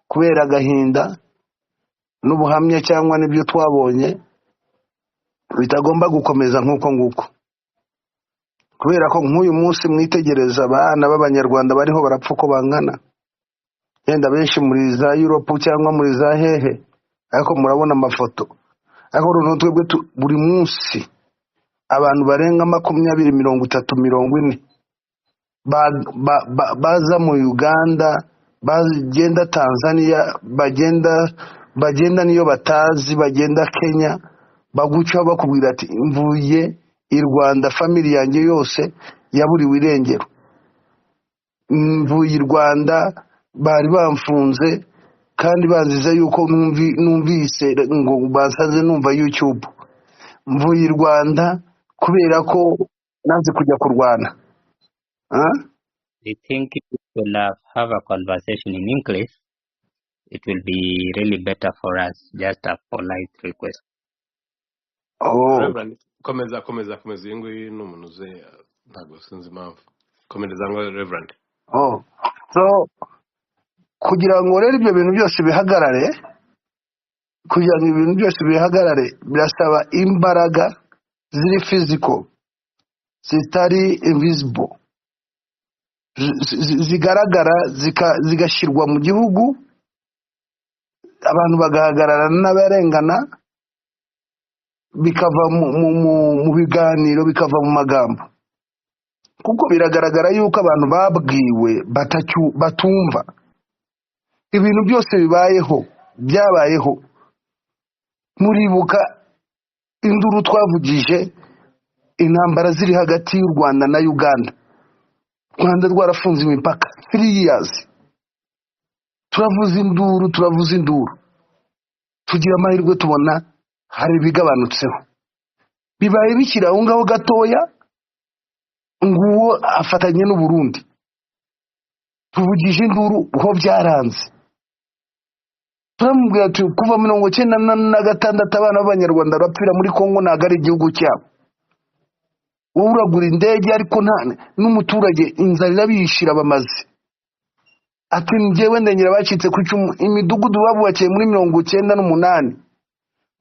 kubera agahinda n'ubuhamya cyangwa n'ibyo twabonye bitagomba gukomeza nk'uko nguko, kubera ko nk'uyu munsi mwitegereza abana b'Abanyarwanda bariho barapfa uko bangana, yenda benshi muri za Europe cyangwa muri za hehe, ariko murabona amafoto. Ariko noneho twebwe buri munsi abantu barenga 20, 30, 40 baza mu Uganda, bagenda Tanzania, bagenda niyo batazi, bagenda Kenya, bagucaho bakubwira ati mvuye i Rwanda, family yanjye yose yaburiwe irengero, mvuye i Rwanda bari bamfunze kandi banziza yuko numvise ngo basaze numva YouTube, mvuye i Rwanda kubera ko nanze kujya kurwana. I think if we will have a conversation in English, it will be really better for us. Just a polite request. Reverend, komeza iyi nguyu ni umuntu uze, ntabwo sinzi impamvu. Komereza ngo Reverend. So kugira ngo rero ibyo bintu byose bihagarare, birasaba imbaraga ziri physical, zitari invisible, zigaragara zigashyirwa mu gihugu, abantu bagahagarara n'abarengana, bikava mu biganiro, bikava mu magambo, kuko biragaragara yuko abantu babwiwe batumva. Ibintu byose byabayeho, muribuka induru twavugije, intambara ziri hagati y'u Rwanda na Uganda, Rwanda rwarafunze imipaka 3 years, turavuza induru, tugira amahirwe tubona hari bigabanutseho, bibaye bikira aho ngaho gatoya, nguwo afatanye n'u Burundi, tuvugije induru ho byaranze. Turamubwira ati kuva 1996 abana b'Abanyarwanda bapfira muri Kongo ntago ari igihugu cyabo, uragura indege ariko n'umuturage inzara irabishira bamaze. Ati njyewe ndengera bacitse ku icumu, imidugudu babubakiye muri 1998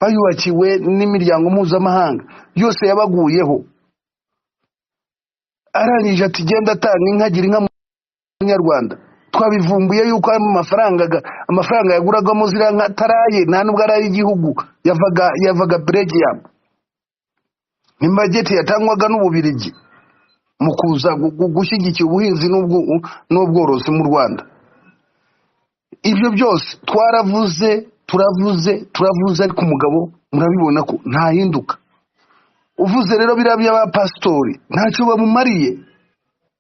bayubakiwe n'imiryango mpuzamahanga yose yabaguyeho. Arangije ati genda atanga inkagira inka mu Nyarwanda, twabivumbuye yuko amafaranga yaguragamo zira nka taraye nta nubwo ari igihugu, yavaga Belgium, ni budget yatangwaga n'Ububirigi mu kuza gushyigikira ubuhinzi n'ubworozi mu Rwanda. Ibyo byose turavuze ariko umugabo murabibona ko ntahinduka. Uvuze rero birabya abapastori ntacyo bamumariye,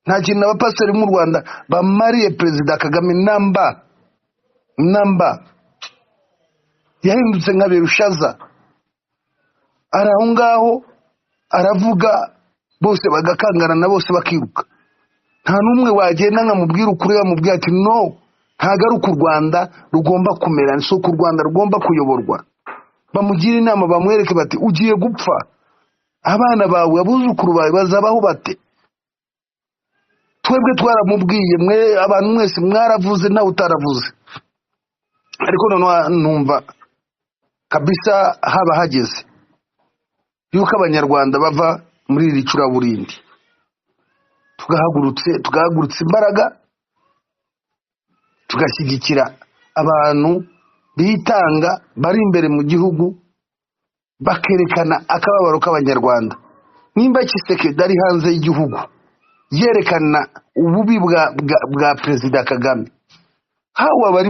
nta kintu abapastori mu Rwanda bamariye Perezida Kagame namba. Yahindutse nka Berushaza, araho ngaho aravuga, bose bagakangarana, bose bakiruka. Nta n'umwe wagenda nkamubwira ukuri, yamubwira ati no, ntago ari uko u Rwanda rugomba kumera, si uko u Rwanda rugomba kuyoborwa. Bamugira inama, bamwereke bati ugiye gupfa, abana bawe abuzukuru bawe bazabaho bate? Twebwe twaramubwiye, abantu mwese mwaravuze nawe utaravuze, ariko none numva kabisa haba hageze yuko Abanyarwanda bava muri iri curaburindi, tugahagurutsa imbaraga, tugashyigikira abantu bitanga bari imbere mu gihugu, bakerekana akababaro k'Abanyarwanda. Nimba Kisekedi ari hanze y'igihugu yerekana ububi bwa Perezida Kagame, hawa bari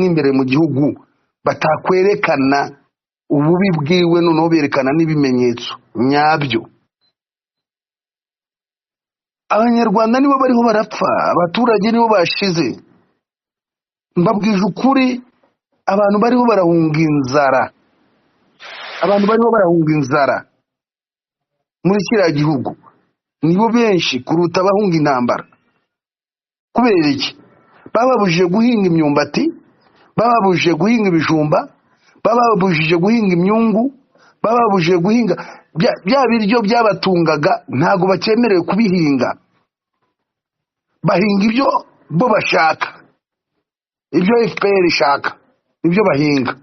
imbere mu gihugu batakwerekana ububi bwiwe noneho berekana n'ibimenyetso nyabyo. Abanyarwanda nibo bariho barapfa, abaturage nibo bashize. Mbabwije ukuri, abantu bariho barahunga inzara, abantu bariho barahunga inzara muri kiriya gihugu nibo benshi kuruta abahunga intambara. Kubera iki? Bababujije guhinga imyumbati, bababujije guhinga ibijumba, bababujije guhinga imyungu, bababujije guhinga bya biryo byabatungaga, ntago bakemerewe kubihinga. Bahinga ibyo bo bashaka, ibyo FPR ishaka ibyo bahinga.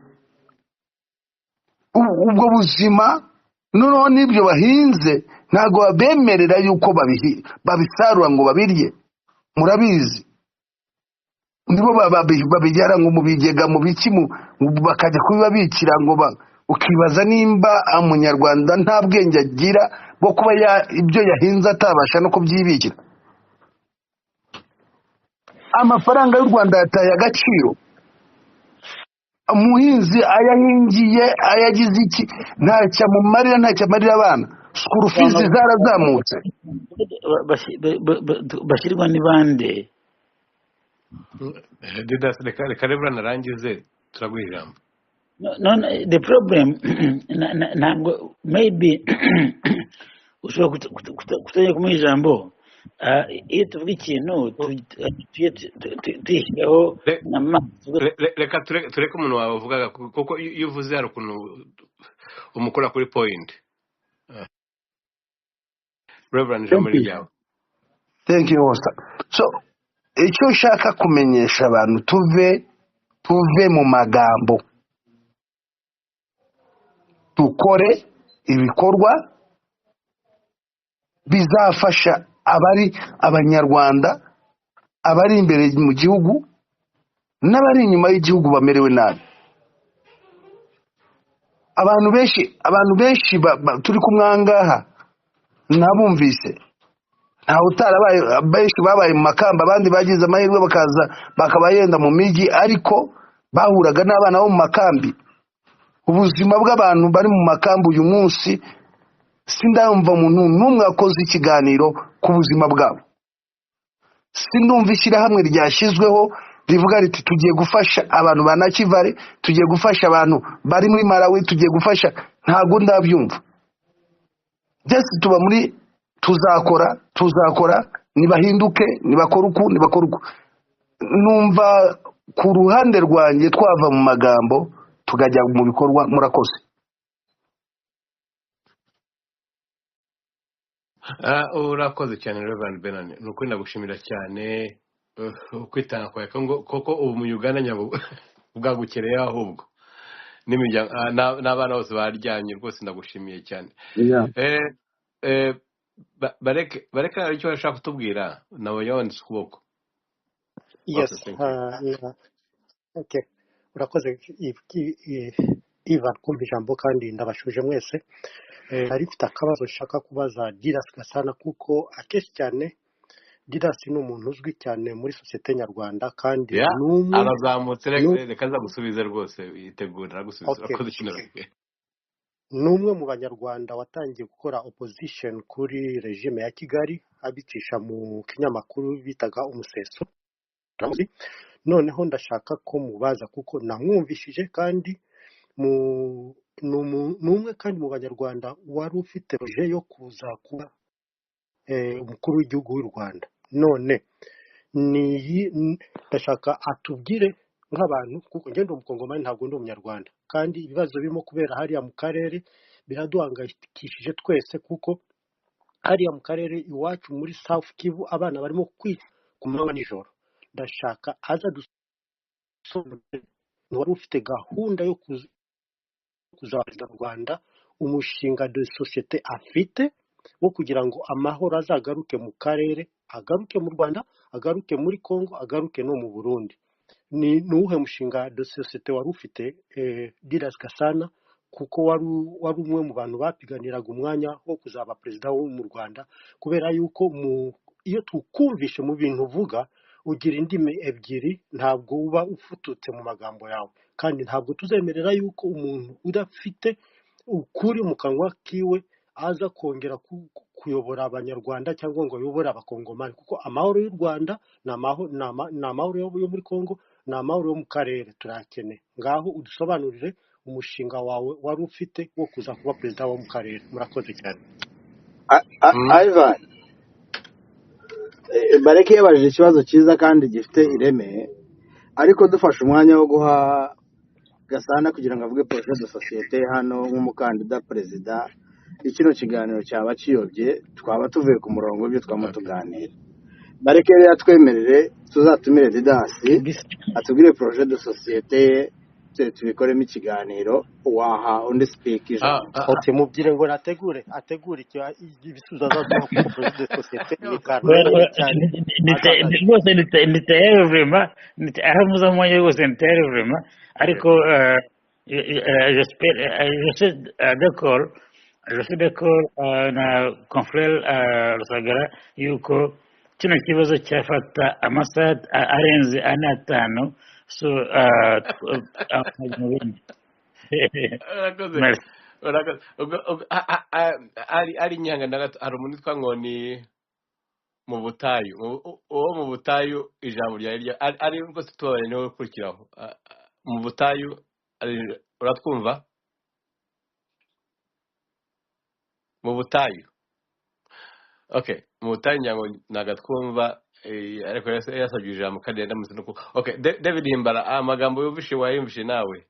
Ubwo buzima noneho n'ibyo bahinze ntago babemerera yuko babisarura ngo babirye. Murabizi nibo babijyana ngo mu bigega mu biki bakajya kubibabikira ngo ukibaza nimba umunyarwanda nta bwenge agira bwo kuba ibyo yahinze atabasha no kubyibikira. Amafaranga y'u Rwanda yataye agaciro. Umuhinzi ayahingiye ayagize iki ntacyo amarira abana. School fees zarazamutse. Bashyirwa ni bande? reka rero narangize turaguha ijambo. No, the problem ntabwo maybe ushobora kutajya kumuha ijambo. Iyo tuvuga ikintu tuyishyiraho reka tureke umuntu wawe uvugaga kuko iyo uvuze hari ukuntu umukora kuri point. Reverend ijambo ryawe. Thank you, Hosta. So icyo ushaka kumenyesha abantu tuve mu magambo, dukore ibikorwa bizafasha abanyarwanda, abari imbere mu gihugu n'abari inyuma y'igihugu bamerewe nabi. Abantu benshi turi kumwangaha nabumvise, ntawe utarabaye, benshi babaye mu makamba, abandi bagize amahirwe bakaza bakaba yenda mu migi, ariko bahuraga n'abana bo mu makambi. Ubuzima bw'abantu bari mu makambi uyu munsi sindumva umuntu n'umwe akoze ikiganiro ku buzima bwabo. Sindumva ishyirahamwe ryashyizweho rivuga riti tugiye gufasha abantu ba Nakivale, tugiye gufasha abantu bari muri Malawi, tugiye gufasha. Ntago ndabyumva. Just tuba muri tuzakora nibahinduke, nibakora uku. Numva ku ruhande rwanjye twava mu magambo tukajya mu bikorwa. Murakoze. Urakoze cyane Reverend Benani, nuko ndagushimira cyane kwitanga kwawe koko ubu mu Uganda nyabo bwagukereye ahubwo n'abana bose baryanye rwose. Ndagushimiye cyane. bareka icyo bashaka kutubwira nawe yawanditse ukuboko. Yes. Okay. Urakoze Ivan kumpa ijambo kandi ndabashuje mwese. Hari mfite akabazo nshaka kubaza Didas Gasana, kuko akenshi cyane Didas ni umuntu uzwi cyane muri sosiyete nyarwanda kandi n'umwe arazamutse. Reka aza gusubiza rwose, yitegura gusubiza. Urakoze cyane. N'umwe mu banyarwanda watangiye gukora opposition kuri regime ya Kigali abicisha mu kinyamakuru bitaga Umuseso. Noneho ndashaka ko mubaza kuko namwumvishije, kandi n'umwe kandi mu banyarwanda wari ufite projet yo kuza kuba umukuru w'igihugu w'u Rwanda. None ndashaka atubwire nk'abantu, kuko ngende umukongomani ntabwo ndi umunyarwanda, kandi ibibazo birimo kubera hariya mu karere biraduhangayikishije twese, kuko hariya mu karere iwacu muri South Kivu abana barimo kwica ku manywa nijoro. Ndashaka aza dusobanurire wari ufite gahunda yo kuzabariza mu Rwanda umushinga de societe afite wo kugira ngo amahoro azagaruke mu karere, agaruke mu Rwanda, agaruke muri Congo, agaruke no mu Burundi. Ni uwuhe mushinga de societe wari ufite Didas Gasana, kuko wari umwe mu bantu bapiganiraga umwanya wo kuzaba perezida wo mu Rwanda, kubera yuko iyo tukumvishe mu bintu uvuga ugira indimi ebyiri ntabwo uba ufututse mu magambo yawe kandi ntabwo tuzemerera yuko umuntu udafite ukuri mu kanwa kiwe aza kongera kuyobora abanyarwanda cyangwa ngo ayobore abakongomani kuko amahoro y'u Rwanda ni amahoro yo muri Kongo ni amahoro yo mu karere turakeneye ngaho udusobanurire umushinga wawe wari ufite wo kuza kuba perezida wo mu karere murakoze cyane Ivan bareke yabajije ikibazo cyiza kandi gifite ireme ariko dufashe umwanya wo guha Gasana kugira ngo avuge projet de societe hano nk'umukandida perezida ikino kiganiro cyaba kiyobye twaba tuvuye ku murongo w'ibyo twama tuganira bareke rero yatwemerere tuzatumire Didasi atubwire projet de societe tubikoremo ikiganiro waha undi speak ijambo mubwire ngo ategure ibisubizo azaduha ku projet de societe rwose niteye vrema aho muza mwanya rwose niteye vrema ariko je suis d'accord na confrère Rusagara yuko kino kibazo cyafata amasaha arenze ane atanu so ari nyanga hari umuntu witwa ngo ni mu butayu uwo mu butayu ijambo ryari ari rwose tubabare niwe ukurikiraho mu butayu uratwumva mu butayu okay mu butayu nyango nagatwumva ariko yasabye ijambo kandi ndamutse nuko okay David Himbara amagambo yumvishe wayumvishe nawe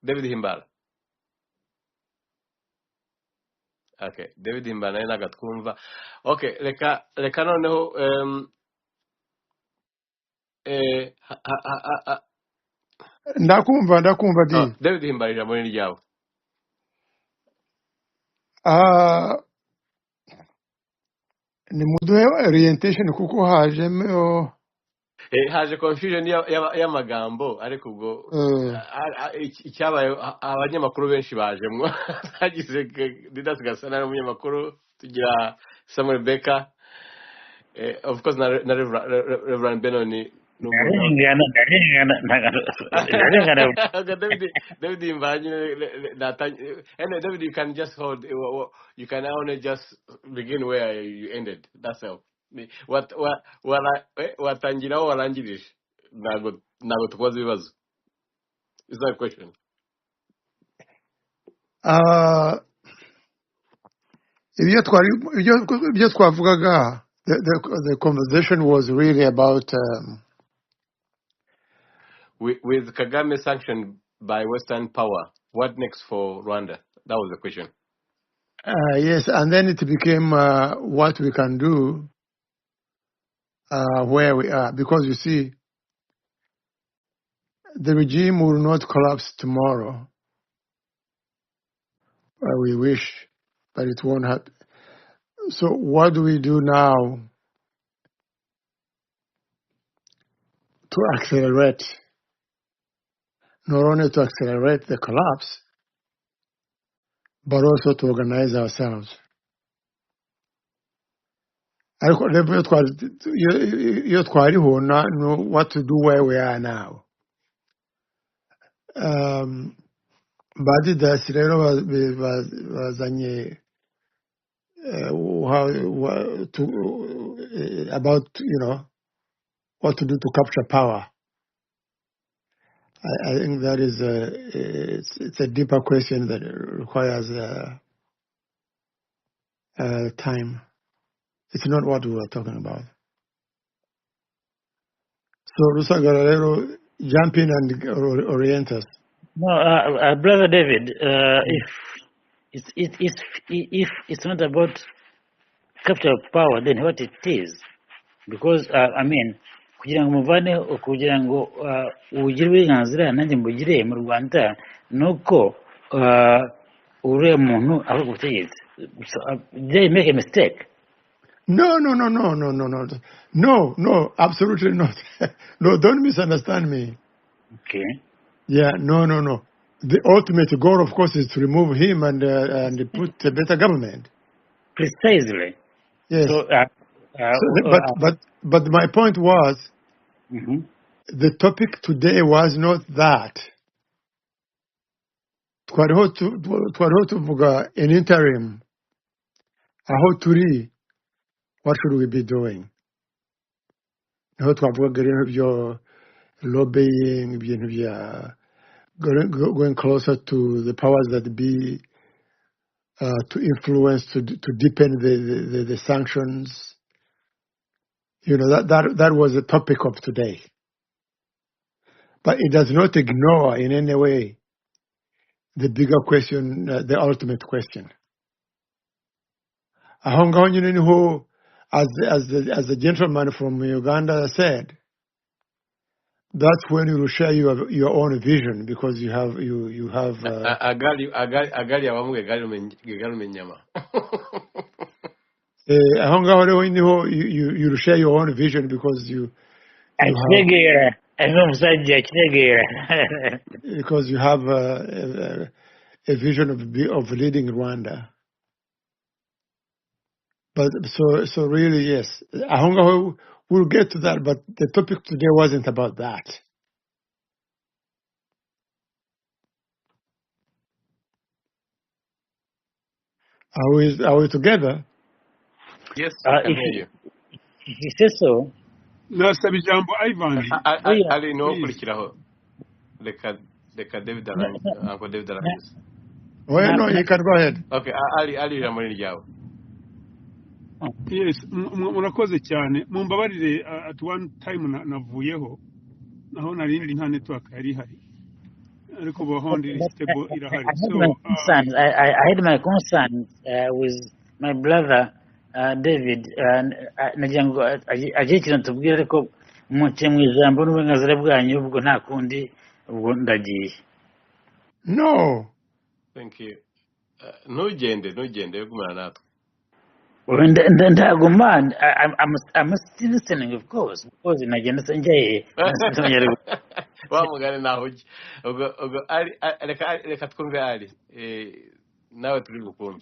David Himbara okay David Himbara nawe nagatwumva okay reka noneho ndakumva di David Himbara ijambo ni ryawe ni muduhe orientation kuko hajemo haje confusion y'amagambo ariko ubwo icyabaye abanyamakuru benshi bajemwo hagize Didasi Gasana n'umunyamakuru tugira Samuel Becker of course na Reverend Benoni David David you can just hold you can only just begin where you ended that's all watangiraho warangirije ntabwo tukoze ibibazo is that a question ibyo twavugaga the conversation was really about with Kagame sanctioned by Western power, what next for Rwanda? That was the question. Yes, and then it became what we can do where we are. Because you see, the regime will not collapse tomorrow. We wish, but it won't happen. So what do we do now to accelerate? Not only to accelerate the collapse, but also to organize ourselves. Iyo twariho know what to do where we are now. Badidasi rero bazanye about what to do to capture power. I think that is it's a deeper question that requires time. It's not what we were talking about. So Rusagara, jump in and orient us. No, Brother David, if it's not about capture of power, then what it is? Because kugira ngo muvane kugira ngo ugire uburenganzira nanjye mbugire mu Rwanda nuko uriya muntu aba gutegetse. They make a mistake. No, absolutely not. No, don't misunderstand me. Okay. Yeah, no. The ultimate goal, of course, is to remove him and put a better government. Precisely. Yes. So So, but my point was mhm. the topic today was not that. Twariho tuvuga in interim aho turi, what should we be doing? Niho twavugaga rero byo lobbying, ibintu bya going closer to the powers that be, to influence, to deepen the sanctions. You know, that was the topic of today. But it does not ignore in any way the bigger question, the ultimate question. Aho ngaho nyine niho, as the gentleman from Uganda said, that's when you will share your own vision, because you have agali abamwe garume nyama. aho ngaho rero niho you will share your own vision, because you have Akiregera, n'omusajja akiregera. a vision of leading Rwanda. But so really, yes, aho ngaho we'll get to that. But the topic today wasn't about that. Are we together? Yes, I can hear you. If you say so, nasaba ijambo Ivan. Ali no Please. kurikiraho. Reka David arangize. Uncle David arangize. Oh, yeah, no, you can go ahead. Okay, Ali ijambo ni ryawe. Yes, murakoze cyane. Mumbabarire, at one time navuyeho naho narindi nta network yari ihari, ariko bohondi stable irahari. I had my concern with my brother David, nagira ngo agire ikintu tubwira, ariko muke mu ijambo n'uburenganzira bwanyu, ubwo nta kundi, ubwo ndagiye. No. Thank you. Ntugende yo gumana natwe. Ndaguma, I'm still listening, of course, because nagenda sanjaye. Wa mugane naho ugi. Ubwo Ali reka twumve Ali. Nawe turi gukumva.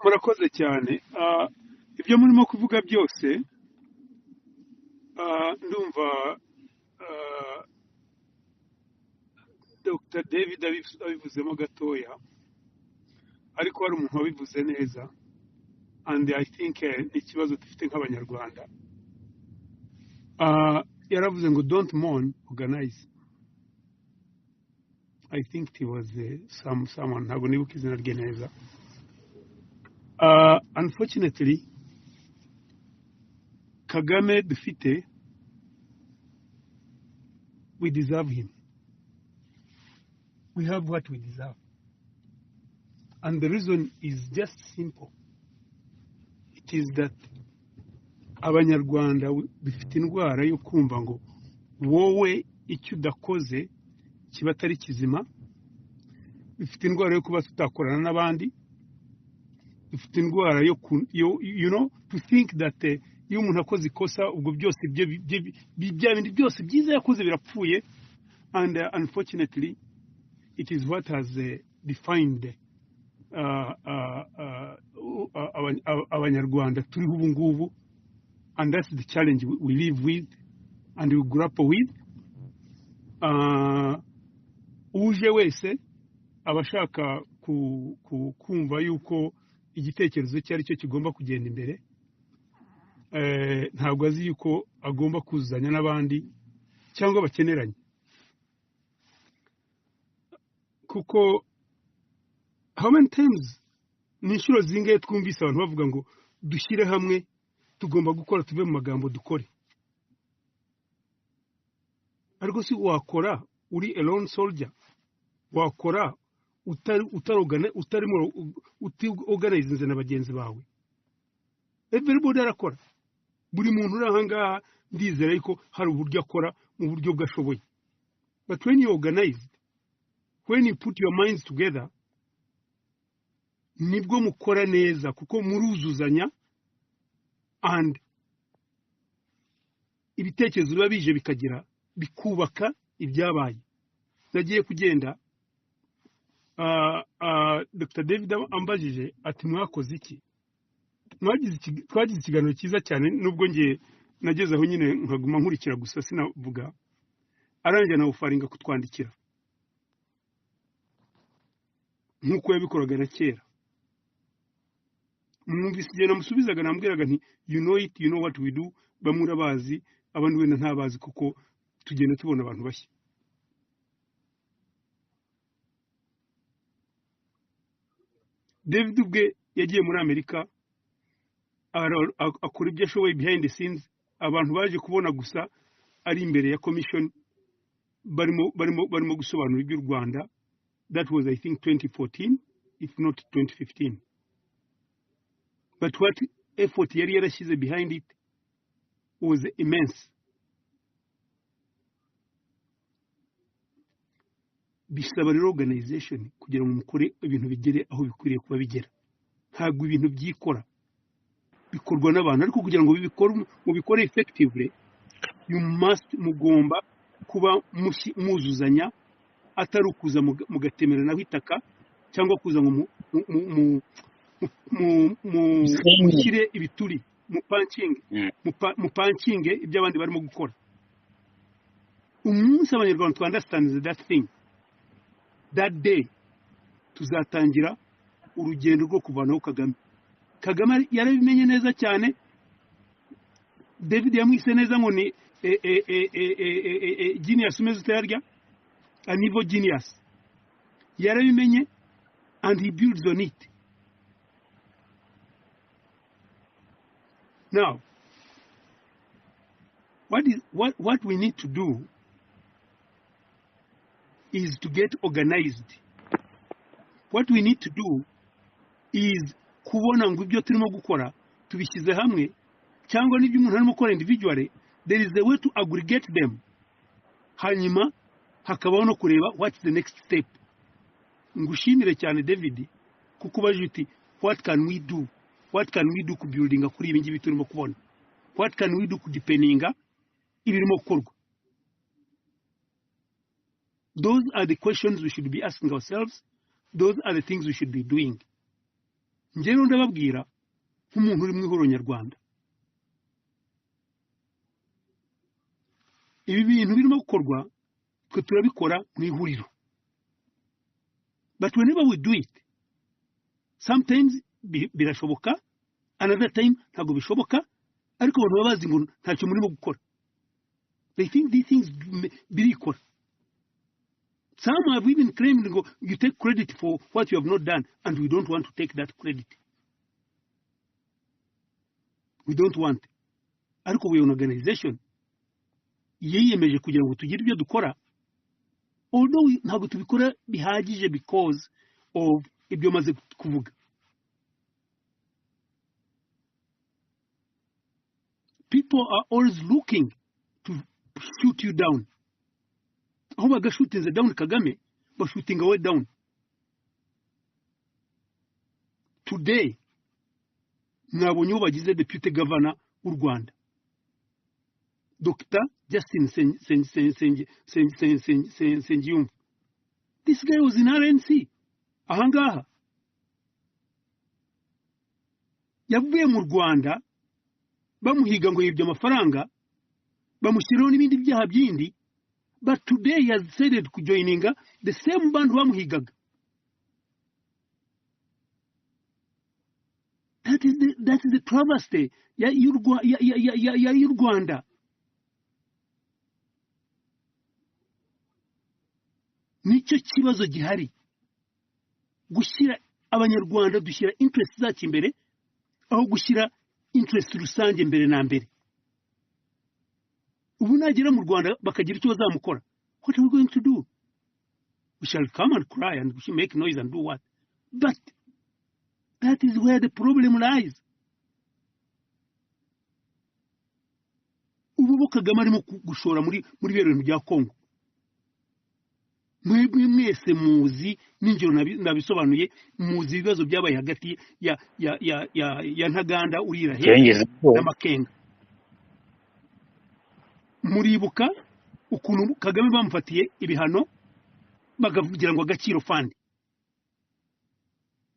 Murakoze cyane. Ibyo murimo kuvuga byose, ndumva Dr. David abivuzemo gatoya, ariko hari umuntu wabivuze neza, and I think ikibazo dufite nk'abanyarwanda, yaravuze ngo don't mourn, organize. I think it was someone, ntabwo nibuka izina rye neza. Unfortunately, Kagame dufite, we deserve him. We have what we deserve. And the reason is just simple. It is that abanyarwanda bifite indwara yo kumva ngo wowe icyo udakoze kiba atari kizima, bifite indwara yo kuba tutakorana n'abandi, bifite indwara yo you know, to think that iyo umuntu akoze ikosa ubwo byose bya bindi byose byiza yakoze birapfuye. And unfortunately it is what has defined abanyarwanda turiho ubu ngubu, and that's the challenge we live with and we grapple with. Uje wese abashaka kumva yuko igitekerezo cye ari cyo kigomba kugenda imbere, ntabwo azi yuko agomba kuzuzanya n'abandi cyangwa bakeneranye, kuko how many times ni inshuro zingahe twumvise abantu bavuga ngo dushyire hamwe, tugomba gukora, tuve mu magambo dukore. Ariko si wakora uri alone soldier, wakora utarimo organize na bagenzi bawe. Everybody arakora, buri muntu uri aha ngaha ndizera yuko hari uburyo akora mu buryo bwashoboye. But when you organize, when you put your minds together, nibwo mukora neza, kuko muruzuzanya and ibitekerezo biba bije bikagira bikubaka ibyabaye. Nagiye kugenda Dr. David ambajije ati mwakoze iki, twagize ikiganiro cyiza cyane nubwo ngiye nageze aho nyine nkaguma nkurikira gusa sinavuga arangira na ufaringa kutwandikira nkuko yabikoraga na kera mwumvise igihe namusubizaga nambwiraga nti you know it, you know what we do, bamwe urabazi abandi wenda ntabazi kuko tugenda tubona abantu bashya. David ubwe yagiye muri Amerika akora ibyo ashoboye behind the scenes, abantu baje kubona gusa ari imbere ya commission barimo gusobanura iby'u Rwanda. That was, I think, 2014, if not 2015. But what effort yari yarashyize behind it was immense. Bisaba rero organization kugira ngo mukore ibintu bigere aho bikwiriye kuba bigera. Ntabwo ibintu byikora bikorwa n'abantu, ariko kugira ngo mubikore effectively, you must mugomba kuba muzuzanya, atari ukuza mugatemera naho itaka cyangwa kuza ngo mushyire ibituri mu punching ibyo abandi barimo gukora. Umunsi abanyarwanda to understand that thing, that day tuzatangira urugendo rwo kuvanaho Kagame. Kagame yarabimenye neza cyane. David yamwise neza ngo ni genius umeze utarya, a niveau genius. Yarabimenye and he builds on it. Now, what we need to do is to get organized. What we need to do is kubona ngo ibyo turimo gukora tubishyize hamwe, cyangwa n'ibyo umuntu arimo gukora individually, there is a way to aggregate them. Hanyuma hakabaho no kureba what's the next step. Ngushimire cyane David kuko baje uti what can we do, what can we do ku building kuri ibi ngibi turimo kubona, what can we do ku deepeninga ibirimo gukorwa. Those are the questions we should be asking ourselves. Those are the things we should be doing. Njyewe ndababwira nk'umuntu uri mu ihuriro nyarwanda, ibi bintu birimo gukorwa twe turabikora mu ihuriro. But whenever we do it, sometimes birashoboka, another time ntabwo bishoboka, ariko abantu baba bazi ngo ntacyo murimo gukora. They think these things birikora. Some have even claimed go, you take credit for what you have not done, and we don't want to take that credit. We don't want. Ariko we an organization yiyemeje kugira ngo tugire ibyo dukora, although ntabwo tubikora bihagije because of ibyo maze kuvuga. People are always looking to shoot you down. Aho bagashutinze down Kagame, bashutinga we down. Today mwabonye bagize deputy governor w'u Rwanda, Dr. Justin Sengiyumva. This guy was in RNC. Ahangaha yavuye mu Rwanda bamuhiga ngo yibye amafaranga, bamushyiraho n'ibindi byaha byindi, but today he has decided to joining the same band bamuhigaga. That is the travesty ya y'u Rwanda. Nicyo kibazo gihari, gushyira abanyarwanda dushyira interest zacu imbere aho gushyira interest rusange mbere na mbere. Ubu nagera mu Rwanda bakagira icyo bazamukora, what are we going to do? We shall come and cry and we shall make noise and do what? But that is where the problem lies. Ubu Kagame arimo gushora muri bintu bya Kongo. Mwese muzi n'injiro nabisobanuye, muzi ibibazo byabaye hagati ya Ntaganda urira he n'Amakenga. Muribuka ukuntu Kagame bamufatiye ibihano bagavugira ngo Agaciro fund.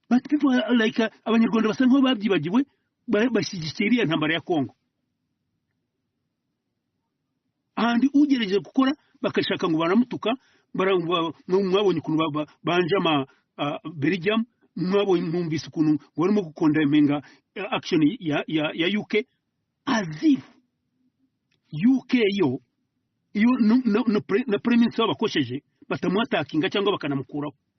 But people are like abanyarwanda basa nkaho babyibagiwe bashyigikiye iriya ntambara ya Kongo ahandi ugerageje gukora bakashaka ngo baramutuka mwabonye ukuntu banje Belgium mwabonye mwumvise ukuntu barimo gukondemenga action ya UK as if UK yo iyo na prime minister bakosheje batamwatakinga cyangwa bakanamukuraho